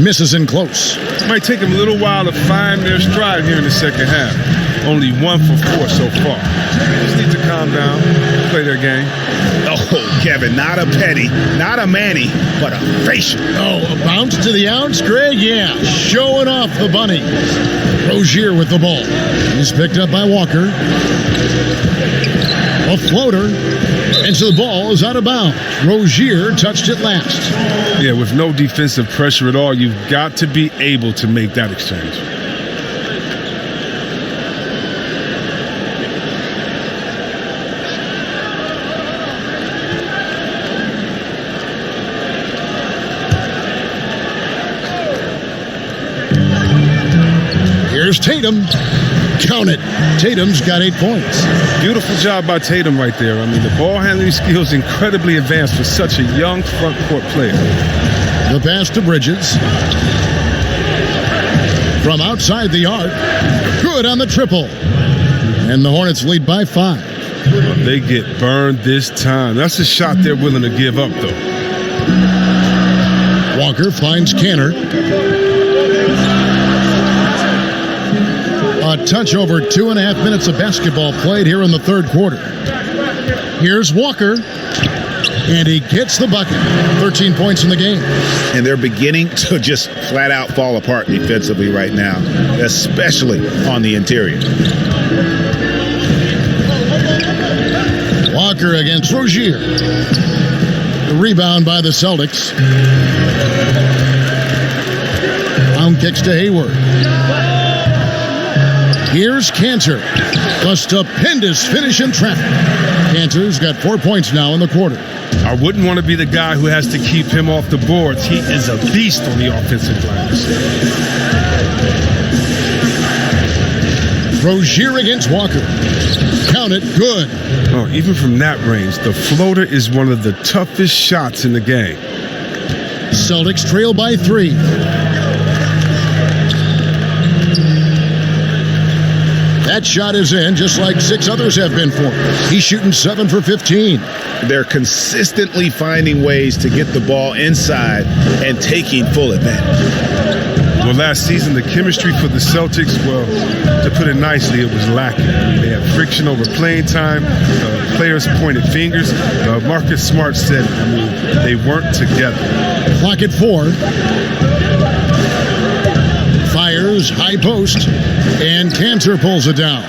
Misses in close. Might take them a little while to find their stride here in the second half. Only 1 for 4 so far. Just need to calm down, play their game. Oh, Kevin, not a petty, not a Manny, but a facial. Oh, a bounce to the ounce, Greg? Yeah, showing off the bunny. Rozier with the ball. He's picked up by Walker. A floater. And so the ball is out of bounds. Rozier touched it last. Yeah, with no defensive pressure at all, you've got to be able to make that exchange. Here's Tatum. Count it. Tatum's got 8 points. Beautiful job by Tatum right there. I mean, the ball handling skills incredibly advanced for such a young front court player. The pass to Bridges. From outside the arc. Good on the triple. And the Hornets lead by 5. They get burned this time. That's a shot they're willing to give up, though. Walker finds Cantor. A touch over 2.5 minutes of basketball played here in the third quarter. Here's Walker, and he gets the bucket. 13 points in the game. And they're beginning to just flat out fall apart defensively right now, especially on the interior. Walker against Rozier. The rebound by the Celtics. Brown kicks to Hayward. Here's Cantor. A stupendous finish in traffic. Cantor's got 4 points now in the quarter. I wouldn't want to be the guy who has to keep him off the boards. He is a beast on the offensive line. Rozier against Walker. Count it, good. Oh, even from that range, the floater is one of the toughest shots in the game. Celtics trail by 3. That shot is in, just like 6 others have been for him. He's shooting 7 for 15. They're consistently finding ways to get the ball inside and taking full advantage. Well, last season, the chemistry for the Celtics, well, to put it nicely, it was lacking. They had friction over playing time. Players pointed fingers. Marcus Smart said, they weren't together. Clock at 4. Fires, high post, and Cantor pulls it down.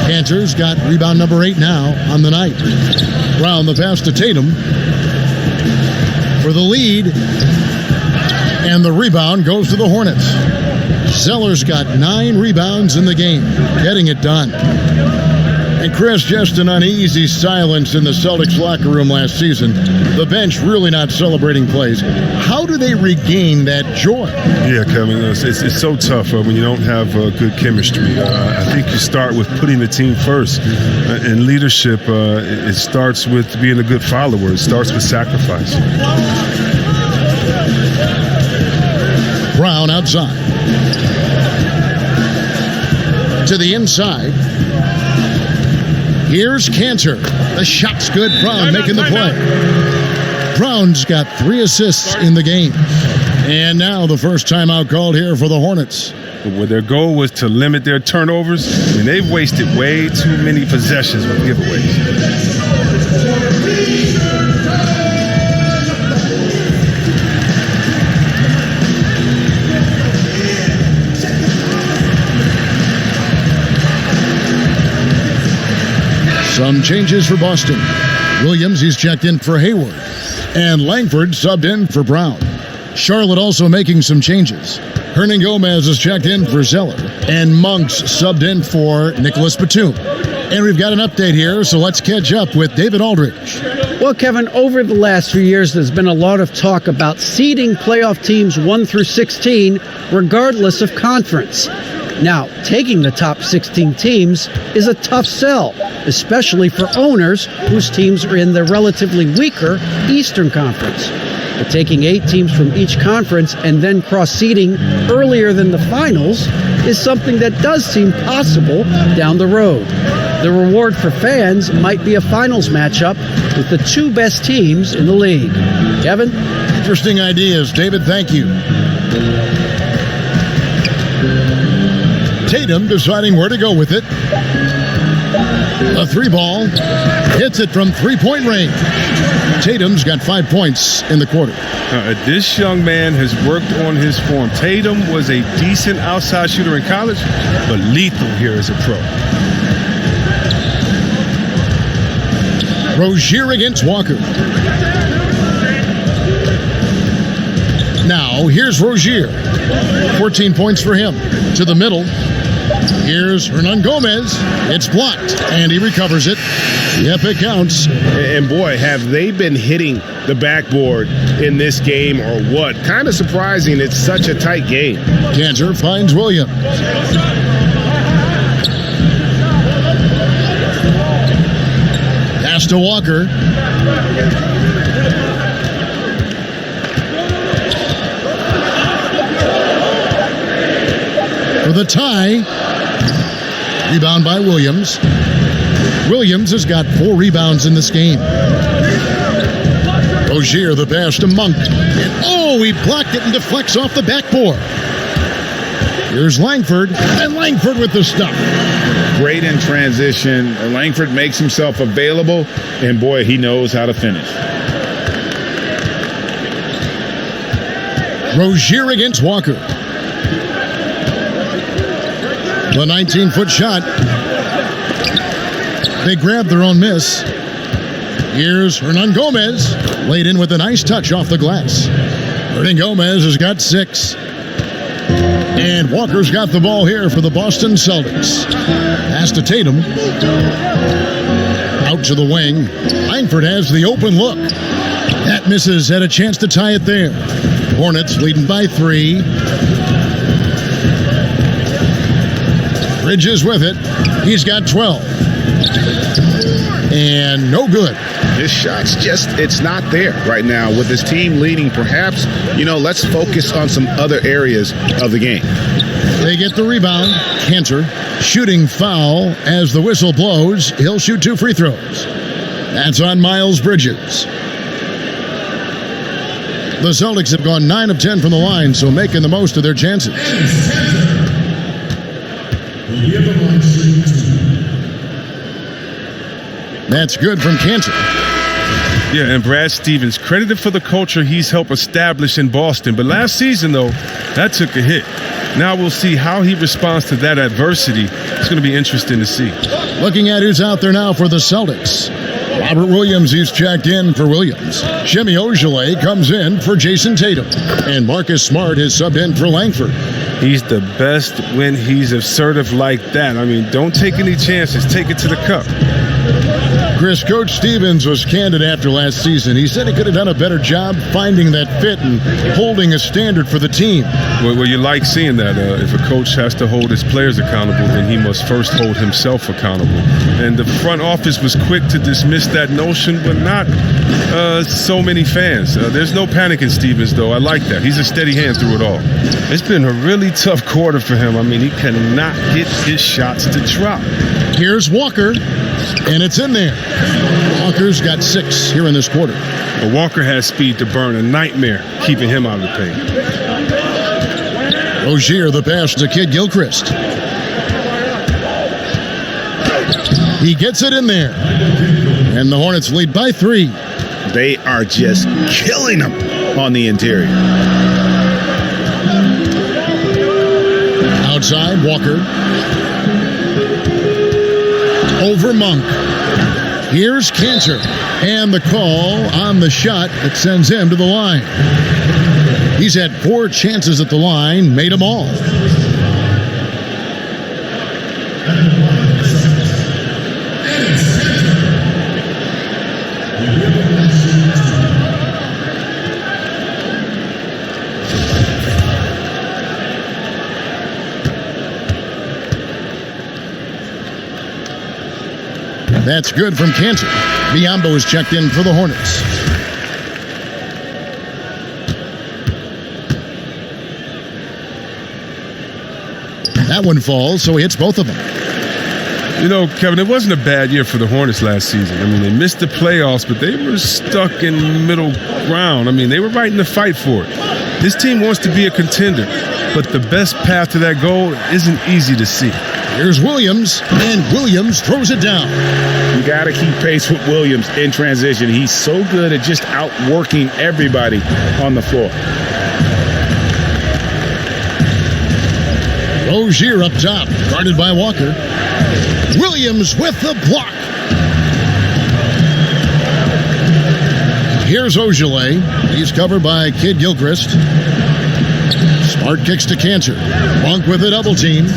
Cantor's got rebound number 8 now on the night. Brown the pass to Tatum for the lead. And the rebound goes to the Hornets. Zeller's got 9 rebounds in the game, getting it done. And Chris, just an uneasy silence in the Celtics locker room last season. The bench really not celebrating plays. How do they regain that joy? Yeah, Kevin, it's so tough when you don't have good chemistry. I think you start with putting the team first. In leadership, it starts with being a good follower. It starts with sacrifice. Brown outside. To the inside. Here's Cantor. The shot's good. Brown making the play. Brown's got 3 assists in the game. And now the first timeout called here for the Hornets. Where their goal was to limit their turnovers, and they've wasted way too many possessions with giveaways. Some changes for Boston. Williams, he's checked in for Hayward. And Langford subbed in for Brown. Charlotte also making some changes. Hernan Gomez is checked in for Zeller. And Monks subbed in for Nicholas Batum. And we've got an update here, so let's catch up with David Aldridge. Well, Kevin, over the last few years, there's been a lot of talk about seeding playoff teams 1 through 16, regardless of conference. Now, taking the top 16 teams is a tough sell, especially for owners whose teams are in the relatively weaker Eastern Conference. But taking 8 teams from each conference and then cross-seeding earlier than the finals is something that does seem possible down the road. The reward for fans might be a finals matchup with the 2 best teams in the league. Kevin? Interesting ideas. David, thank you. Tatum deciding where to go with it. A 3-ball. Hits it from 3-point range. Tatum's got 5 points in the quarter. This young man has worked on his form. Tatum was a decent outside shooter in college, but lethal here as a pro. Rozier against Walker. Now, here's Rozier. 14 points for him. To the middle. Here's Hernan Gomez. It's blocked, and he recovers it. Yep, it counts. And boy, have they been hitting the backboard in this game or what? Kind of surprising. It's such a tight game. Cantor finds Williams. Pass to Walker. For the tie. Rebound by Williams. Williams has got 4 rebounds in this game. Rozier, the pass to Monk. And he blocked it and deflects off the backboard. Here's Langford, and Langford with the stop. Great in transition. Langford makes himself available, and boy, he knows how to finish. Rozier against Walker. The 19-foot shot. They grab their own miss. Here's Hernan Gomez, laid in with a nice touch off the glass. Hernan Gomez has got 6. And Walker's got the ball here for the Boston Celtics. Pass to Tatum. Out to the wing. Langford has the open look. That misses, had a chance to tie it there. Hornets leading by 3. Bridges with it. He's got 12. And no good. His shot's just, it's not there right now. With his team leading, perhaps, let's focus on some other areas of the game. They get the rebound. Cantor, shooting foul as the whistle blows. He'll shoot 2 free throws. That's on Miles Bridges. The Celtics have gone 9 of 10 from the line, so making the most of their chances. That's good from Cantor. Yeah, and Brad Stevens, credited for the culture he's helped establish in Boston. But last season, though, that took a hit. Now we'll see how he responds to that adversity. It's going to be interesting to see. Looking at who's out there now for the Celtics. Robert Williams, he's checked in for Williams. Shemi Ojeleye comes in for Jason Tatum. And Marcus Smart is subbed in for Langford. He's the best when he's assertive like that. I mean, don't take any chances. Take it to the cup. Chris, Coach Stevens was candid after last season. He said he could have done a better job finding that fit and holding a standard for the team. Well, you like seeing that. If a coach has to hold his players accountable, then he must first hold himself accountable. And the front office was quick to dismiss that notion, but not so many fans. There's no panic in Stevens, though. I like that. He's a steady hand through it all. It's been a really tough quarter for him. I mean, he cannot get his shots to drop. Here's Walker, and it's in there. Walker's got 6 here in this quarter. But Walker has speed to burn, a nightmare keeping him out of the paint. Rozier, the pass to Kid Gilchrist. He gets it in there. And the Hornets lead by 3. They are just killing them on the interior. Outside, Walker. Over Monk. Here's Cantor. And the call on the shot that sends him to the line. He's had 4 chances at the line, made them all. That's good from Cantor. Biombo is checked in for the Hornets. That one falls, so he hits both of them. You know, Kevin, it wasn't a bad year for the Hornets last season. I mean, they missed the playoffs, but they were stuck in middle ground. I mean, they were right in the fight for it. This team wants to be a contender, but the best path to that goal isn't easy to see. Here's Williams, and Williams throws it down. You got to keep pace with Williams in transition. He's so good at just outworking everybody on the floor. Rozier up top, guarded by Walker. Williams with the block. Here's Ojeleye. He's covered by Kid Gilchrist. Smart kicks to Cantor. Monk with a double team.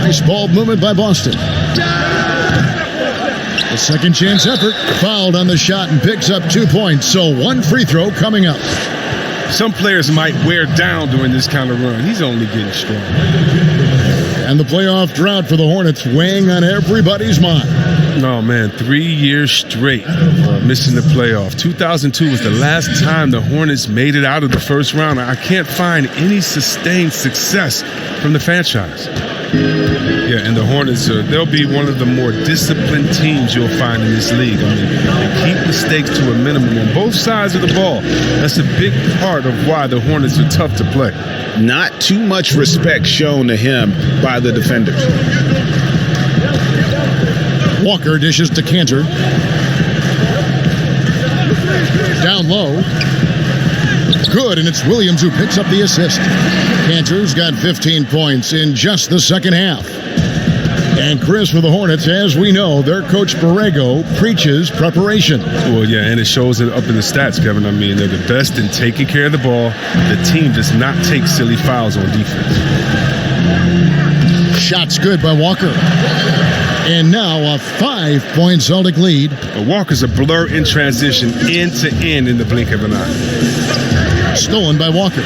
Nice ball movement by Boston. A second chance effort. Fouled on the shot and picks up 2 points. So 1 free throw coming up. Some players might wear down during this kind of run. He's only getting stronger. And the playoff drought for the Hornets weighing on everybody's mind. No, man, 3 years straight missing the playoff. 2002 was the last time the Hornets made it out of the first round. I can't find any sustained success from the franchise. Yeah, Yeah, and the Hornets, they'll be one of the more disciplined teams you'll find in this league. I mean, they keep mistakes to a minimum on both sides of the ball. That's a big part of why the Hornets are tough to play. Not too much respect shown to him by the defenders. Walker dishes to Cantor. Down low. Good, and it's Williams who picks up the assist. Cantor's got 15 points in just the second half. And Chris, for the Hornets, as we know, their coach Borrego preaches preparation. Well, yeah, and it shows it up in the stats, Kevin. I mean, they're the best in taking care of the ball. The team does not take silly fouls on defense. Shots good by Walker. And now a 5-point Celtic lead. Walker's a blur in transition, end to end in the blink of an eye. Stolen by Walker.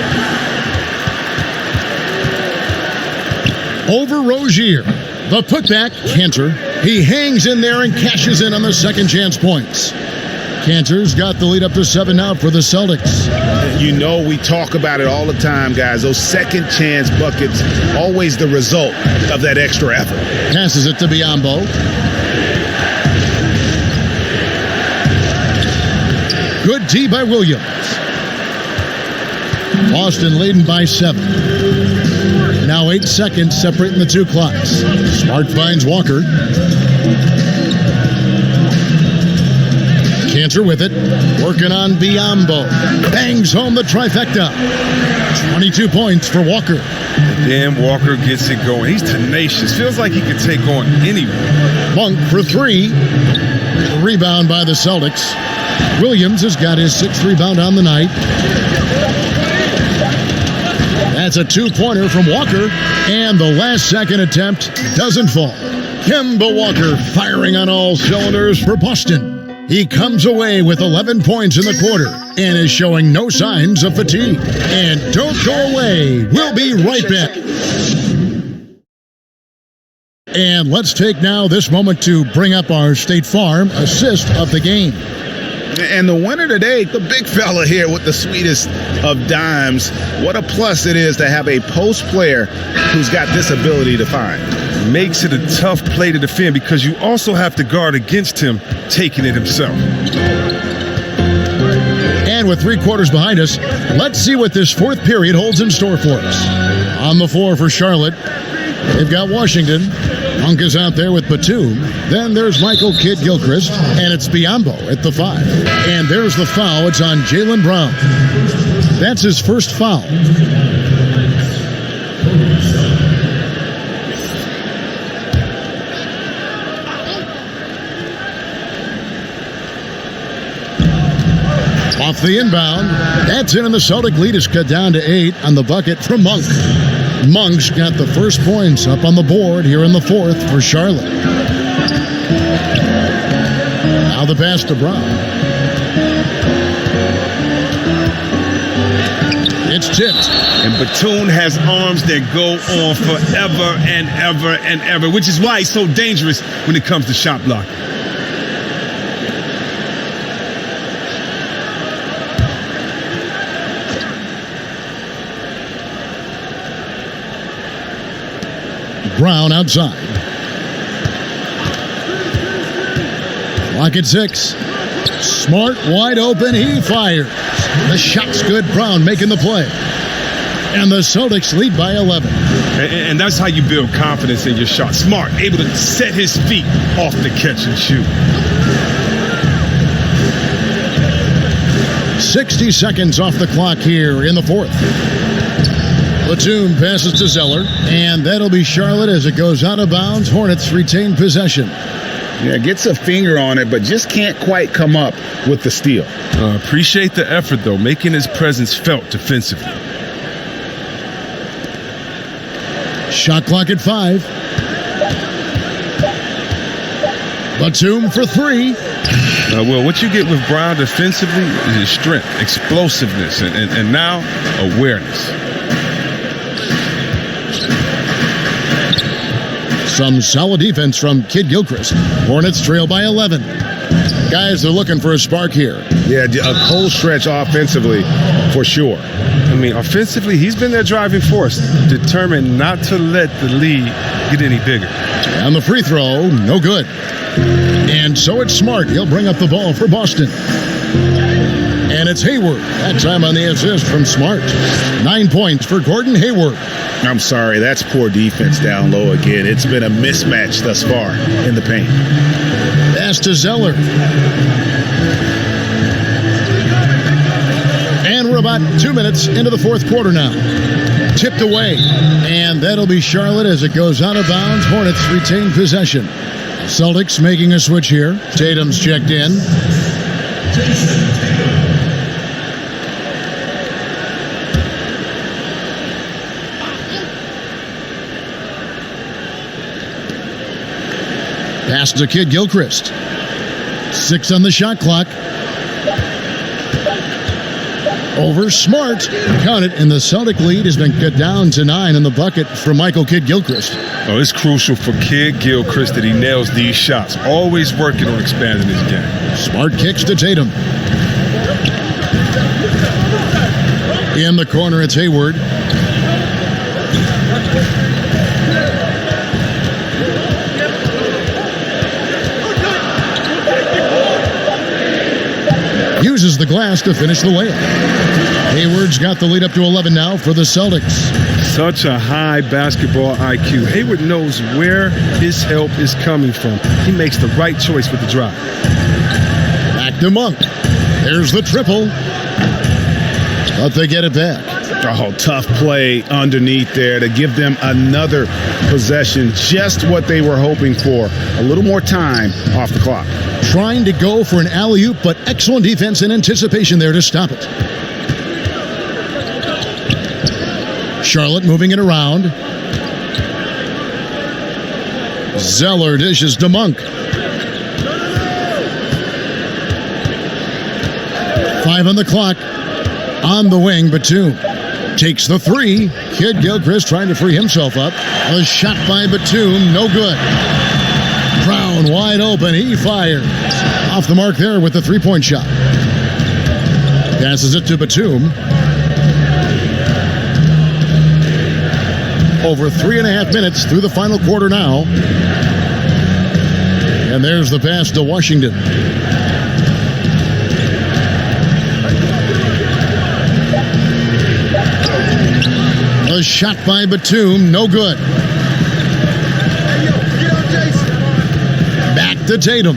Over Rozier. The putback, Cantor. He hangs in there and cashes in on the second chance points. Cantor's got the lead up to 7 now for the Celtics. You know, we talk about it all the time, guys. Those second chance buckets, always the result of that extra effort. Passes it to Biyombo. Good D by Williams. Boston leading by 7. Now 8 seconds separating the two clocks. Smart finds Walker. Cantor with it. Working on Biyombo. Bangs home the trifecta. 22 points for Walker. Then Walker gets it going. He's tenacious. Feels like he could take on anyone. Monk for 3. Rebound by the Celtics. Williams has got his 6th rebound on the night. That's a 2-pointer from Walker, and the last second attempt doesn't fall. Kemba Walker firing on all cylinders for Boston. He comes away with 11 points in the quarter and is showing no signs of fatigue. And don't go away. We'll be right back. And let's take now this moment to bring up our State Farm assist of the game. And the winner today, the big fella here with the sweetest of dimes. What a plus it is to have a post player who's got this ability to find. Makes it a tough play to defend because you also have to guard against him taking it himself. And with 3 quarters behind us, let's see what this 4th period holds in store for us. On the floor for Charlotte, they've got Washington. Monk is out there with Batum. Then there's Michael Kidd-Gilchrist, and it's Biyombo at the 5. And there's the foul. It's on Jaylen Brown. That's his first foul. Off the inbound. That's in, and the Celtic lead is cut down to 8 on the bucket from Monk. Monk's got the first points up on the board here in the 4th for Charlotte. Now the pass to Brown. It's tipped. And Batum has arms that go on forever and ever and ever, which is why he's so dangerous when it comes to shot blocking. Brown outside. Clock at 6. Smart, wide open, he fires. The shot's good. Brown making the play. And the Celtics lead by 11. And that's how you build confidence in your shot. Smart, able to set his feet off the catch and shoot. 60 seconds off the clock here in the 4th. Batum passes to Zeller, and that'll be Charlotte as it goes out of bounds. Hornets retain possession. Yeah, gets a finger on it, but just can't quite come up with the steal. Appreciate the effort, though, making his presence felt defensively. Shot clock at 5. Batum for 3. Well, what you get with Brown defensively is his strength, explosiveness, and now awareness. Some solid defense from Kidd-Gilchrist. Hornets trail by 11. Guys, they're looking for a spark here. Yeah, a cold stretch offensively for sure. I mean, offensively, he's been their driving force, determined not to let the lead get any bigger. And the free throw, no good. And so it's Smart. He'll bring up the ball for Boston. And it's Hayward. That time on the assist from Smart. 9 points for Gordon Hayward. I'm sorry, that's poor defense down low again. It's been a mismatch thus far in the paint. Pass to Zeller. And we're about 2 minutes into the fourth quarter now. Tipped away. And that'll be Charlotte as it goes out of bounds. Hornets retain possession. Celtics making a switch here. Tatum's checked in. Pass to Kid Gilchrist. 6 on the shot clock. Over Smart. Count it, and the Celtic lead has been cut down to 9 in the bucket from Michael Kid Gilchrist. Oh, it's crucial for Kid Gilchrist that he nails these shots. Always working on expanding his game. Smart kicks to Tatum. In the corner, it's Hayward. Uses the glass to finish the layup. Hayward's got the lead up to 11 now for the Celtics. Such a high basketball IQ. Hayward knows where his help is coming from. He makes the right choice with the drive. Back to Monk. There's the triple. But they get it back. Oh, tough play underneath there to give them another possession. Just what they were hoping for. A little more time off the clock. Trying to go for an alley-oop, but excellent defense and anticipation there to stop it. Charlotte moving it around. Zeller dishes to Monk. 5 on the clock. On the wing, Batum takes the 3. Kid Gilchrist trying to free himself up. A shot by Batum, no good. Brown wide open, he fires. Off the mark there with the 3-point shot. Passes it to Batum. Over 3.5 minutes through the final quarter now. And there's the pass to Washington. A shot by Batum, no good. Back to Tatum.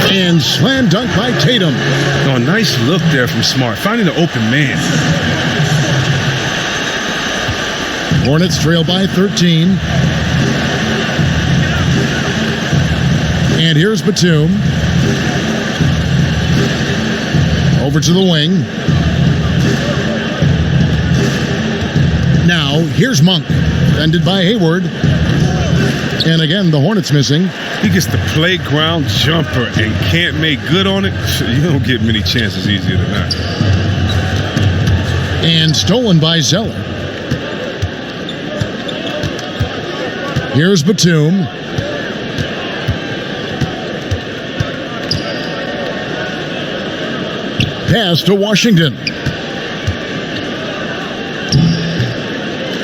And slam dunk by Tatum. Oh, nice look there from Smart, finding an open man. Hornets trail by 13. And here's Batum. Over to the wing. Now, here's Monk. Defended by Hayward. And again, the Hornets missing. He gets the playground jumper and can't make good on it. You don't get many chances easier than that. And stolen by Zeller. Here's Batum. Pass to Washington.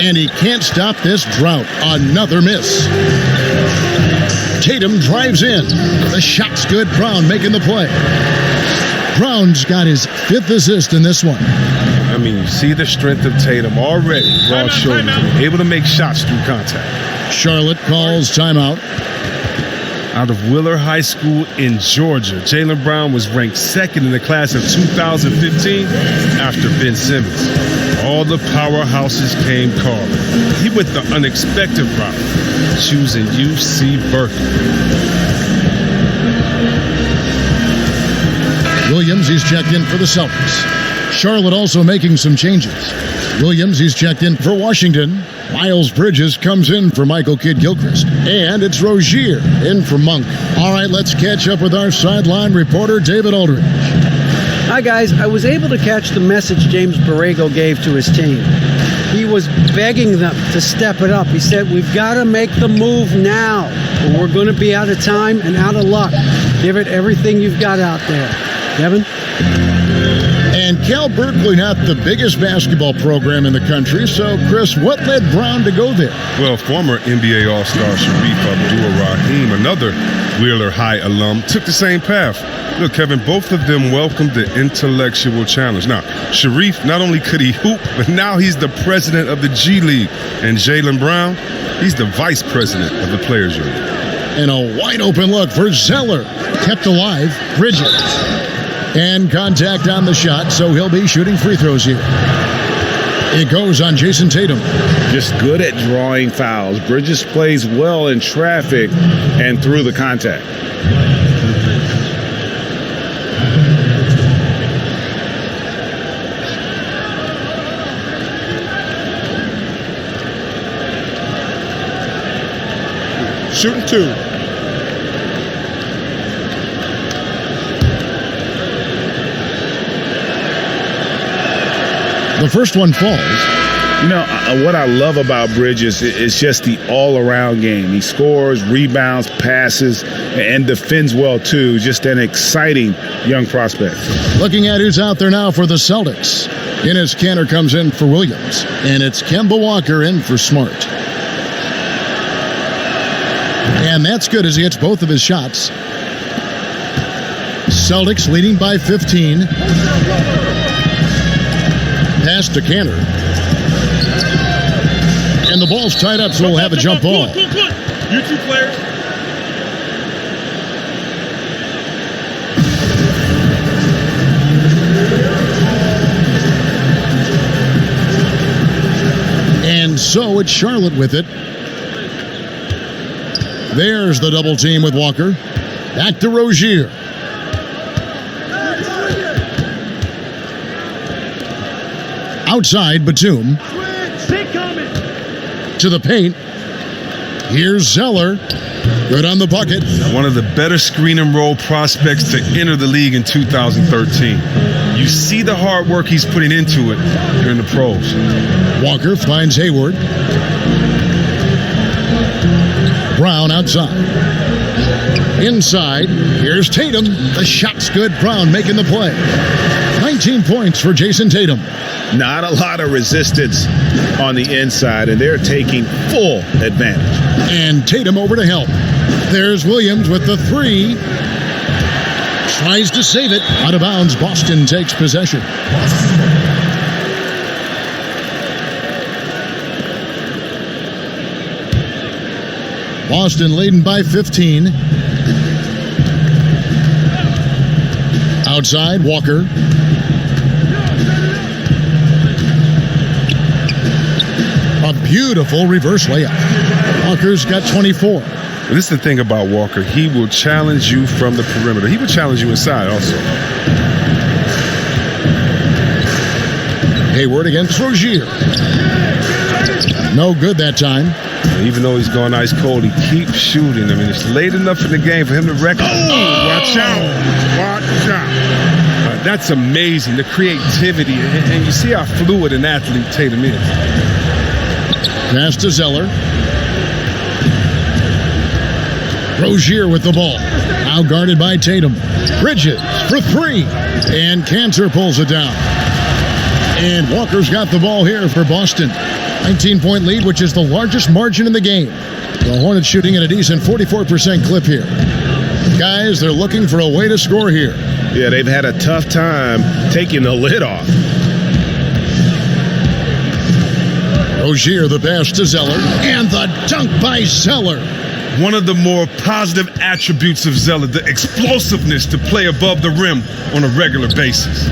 And he can't stop this drought. Another miss. Tatum drives in. The shot's good. Brown making the play. Brown's got his 5th assist in this one. I mean, you see the strength of Tatum already. Broad shoulders, able to make shots through contact. Charlotte calls timeout. Out of Wheeler High School in Georgia, Jaylen Brown was ranked 2nd in the class of 2015 after Ben Simmons. All the powerhouses came calling. He went the unexpected route, choosing UC Berkeley. Williams, he's checked in for the Celtics. Charlotte also making some changes. Williams, he's checked in for Washington. Miles Bridges comes in for Michael Kidd Gilchrist. And it's Rozier in for Monk. All right, let's catch up with our sideline reporter, David Aldridge. Hi, guys. I was able to catch the message James Borrego gave to his team. He was begging them to step it up. He said, we've got to make the move now, or we're going to be out of time and out of luck. Give it everything you've got out there. Kevin? And Cal Berkeley, not the biggest basketball program in the country. So, Chris, what led Brown to go there? Well, former NBA All-Star Sharif Abdul-Rahim, another Wheeler High alum, took the same path. Look, Kevin, both of them welcomed the intellectual challenge. Now, Sharif, not only could he hoop, but now he's the president of the G League. And Jaylen Brown, he's the vice president of the Players Union. And a wide open look for Zeller. Kept alive, Bridges. And contact on the shot, so he'll be shooting free throws here. It goes on Jason Tatum. Just good at drawing fouls. Bridges plays well in traffic and through the contact. Shooting 2. The first one falls. You know, what I love about Bridges is just the all-around game. He scores, rebounds, passes, and defends well, too. Just an exciting young prospect. Looking at who's out there now for the Celtics. Enes Kanter comes in for Williams. And it's Kemba Walker in for Smart. And that's good as he hits both of his shots. Celtics leading by 15. Pass to Kanter. And the ball's tied up, so we'll have a jump ball. You two players. And so it's Charlotte with it. There's the double team with Walker. Back to Rozier. Outside, Batum. To the paint. Here's Zeller. Good on the bucket. One of the better screen and roll prospects to enter the league in 2013. You see the hard work he's putting into it here in the pros. Walker finds Hayward. Brown outside. Inside, here's Tatum. The shot's good. Brown making the play. 19 points for Jason Tatum. Not a lot of resistance on the inside, and they're taking full advantage. And Tatum over to help. There's Williams with the 3. Tries to save it. Out of bounds, Boston takes possession. Boston leading by 15. Outside, Walker. A beautiful reverse layup. Walker's got 24. This is the thing about Walker. He will challenge you from the perimeter. He will challenge you inside also. Hayward against Rozier. No good that time. Even though he's going ice cold, he keeps shooting. I mean, it's late enough in the game for him to record. Oh, watch out. Watch out. That's amazing, the creativity. And you see how fluid an athlete Tatum is. Pass to Zeller. Rozier with the ball. Now guarded by Tatum. Bridges for 3. And Kanter pulls it down. And Walker's got the ball here for Boston. 19-point lead, which is the largest margin in the game. The Hornets shooting at a decent 44% clip here. Guys, they're looking for a way to score here. Yeah, they've had a tough time taking the lid off. Rozier, the pass to Zeller. And the dunk by Zeller. One of the more positive attributes of Zeller, the explosiveness to play above the rim on a regular basis.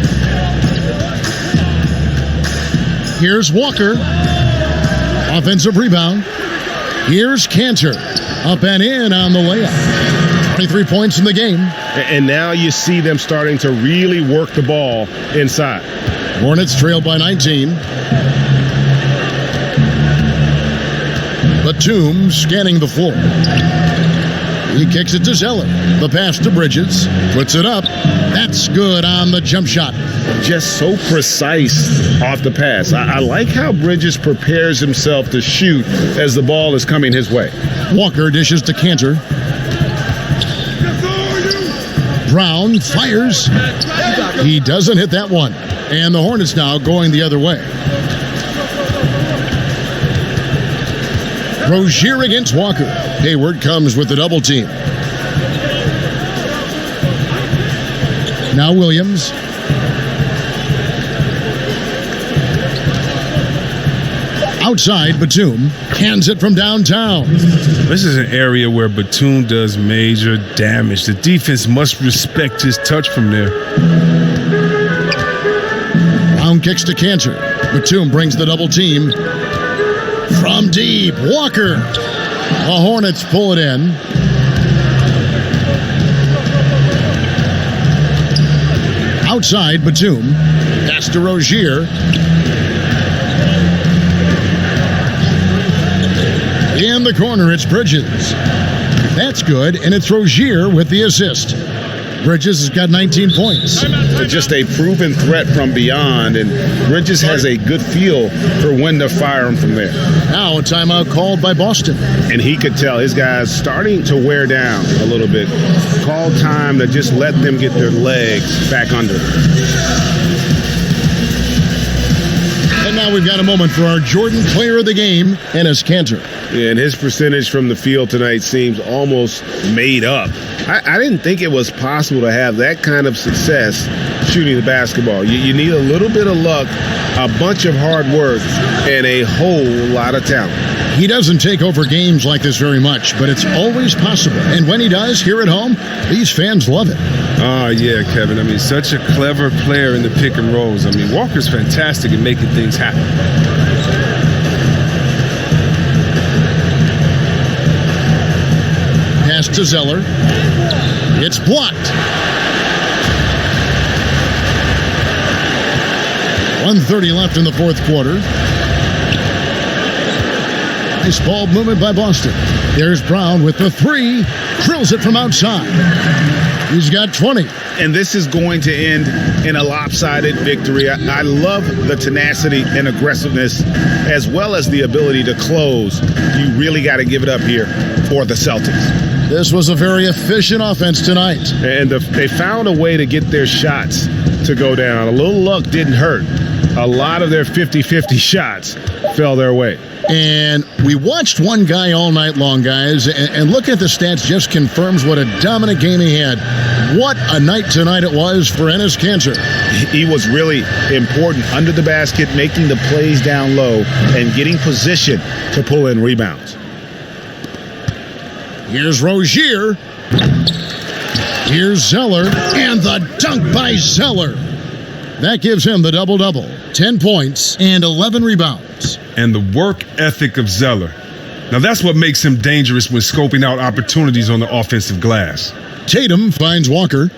Here's Walker. Offensive rebound. Here's Kanter. Up and in on the layup. 23 points in the game. And now you see them starting to really work the ball inside. Hornets trailed by 19. Batum scanning the floor. He kicks it to Zeller. The pass to Bridges. Puts it up. That's good on the jump shot. Just so precise off the pass. I like how Bridges prepares himself to shoot as the ball is coming his way. Walker dishes to Kanter. Brown fires. He doesn't hit that one. And the Hornets now going the other way. Rozier against Walker. Hayward comes with the double team. Now Williams. Outside, Batum hands it from downtown. This is an area where Batum does major damage. The defense must respect his touch from there. Brown kicks to Cantor. Batum brings the double team. From deep, Walker. The Hornets pull it in. Outside, Batum. Pass to Rozier. In the corner, it's Bridges. That's good, and it's Rozier with the assist. Bridges has got 19 points. Just a proven threat from beyond, and Bridges has a good feel for when to fire him from there. Now a timeout called by Boston. And he could tell his guys starting to wear down a little bit. Call time to just let them get their legs back under. And now we've got a moment for our Jordan player of the game, Enes Kanter. And his percentage from the field tonight seems almost made up. I didn't think it was possible to have that kind of success shooting the basketball. You need a little bit of luck, a bunch of hard work, and a whole lot of talent. He doesn't take over games like this very much, but it's always possible. And when he does, here at home, these fans love it. Oh, yeah, Kevin. I mean, such a clever player in the pick and rolls. I mean, Walker's fantastic at making things happen. Pass to Zeller. It's blocked. 1:30 left in the fourth quarter. Nice ball movement by Boston. There's Brown with the three. Drills it from outside. He's got 20. And this is going to end in a lopsided victory. I love the tenacity and aggressiveness, as well as the ability to close. You really got to give it up here for the Celtics. This was a very efficient offense tonight. And they found a way to get their shots to go down. A little luck didn't hurt. A lot of their 50-50 shots fell their way. And we watched one guy all night long, guys, and looking at the stats just confirms what a dominant game he had. What a night tonight it was for Enes Kanter. He was really important under the basket, making the plays down low and getting position to pull in rebounds. Here's Rozier. Here's Zeller. And the dunk by Zeller. That gives him the double-double. 10 points and 11 rebounds. And the work ethic of Zeller. Now that's what makes him dangerous when scoping out opportunities on the offensive glass. Tatum finds Walker.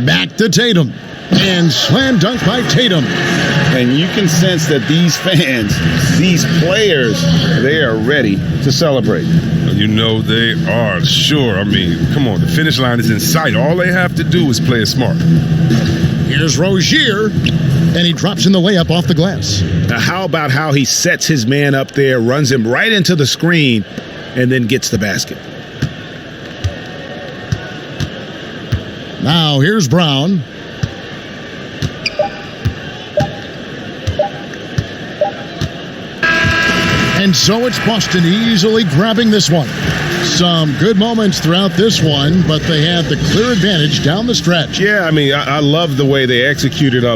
Back to Tatum. And slam dunk by Tatum. And you can sense that these fans, these players, they are ready to celebrate. You know they are, sure. I mean, come on, the finish line is in sight. All they have to do is play it smart. Here's Rozier, and he drops in the layup off the glass. Now, how about how he sets his man up there, runs him right into the screen, and then gets the basket? Now, here's Brown. And so it's Boston easily grabbing this one. Some good moments throughout this one, but they have the clear advantage down the stretch. Yeah, I mean, I love the way they executed on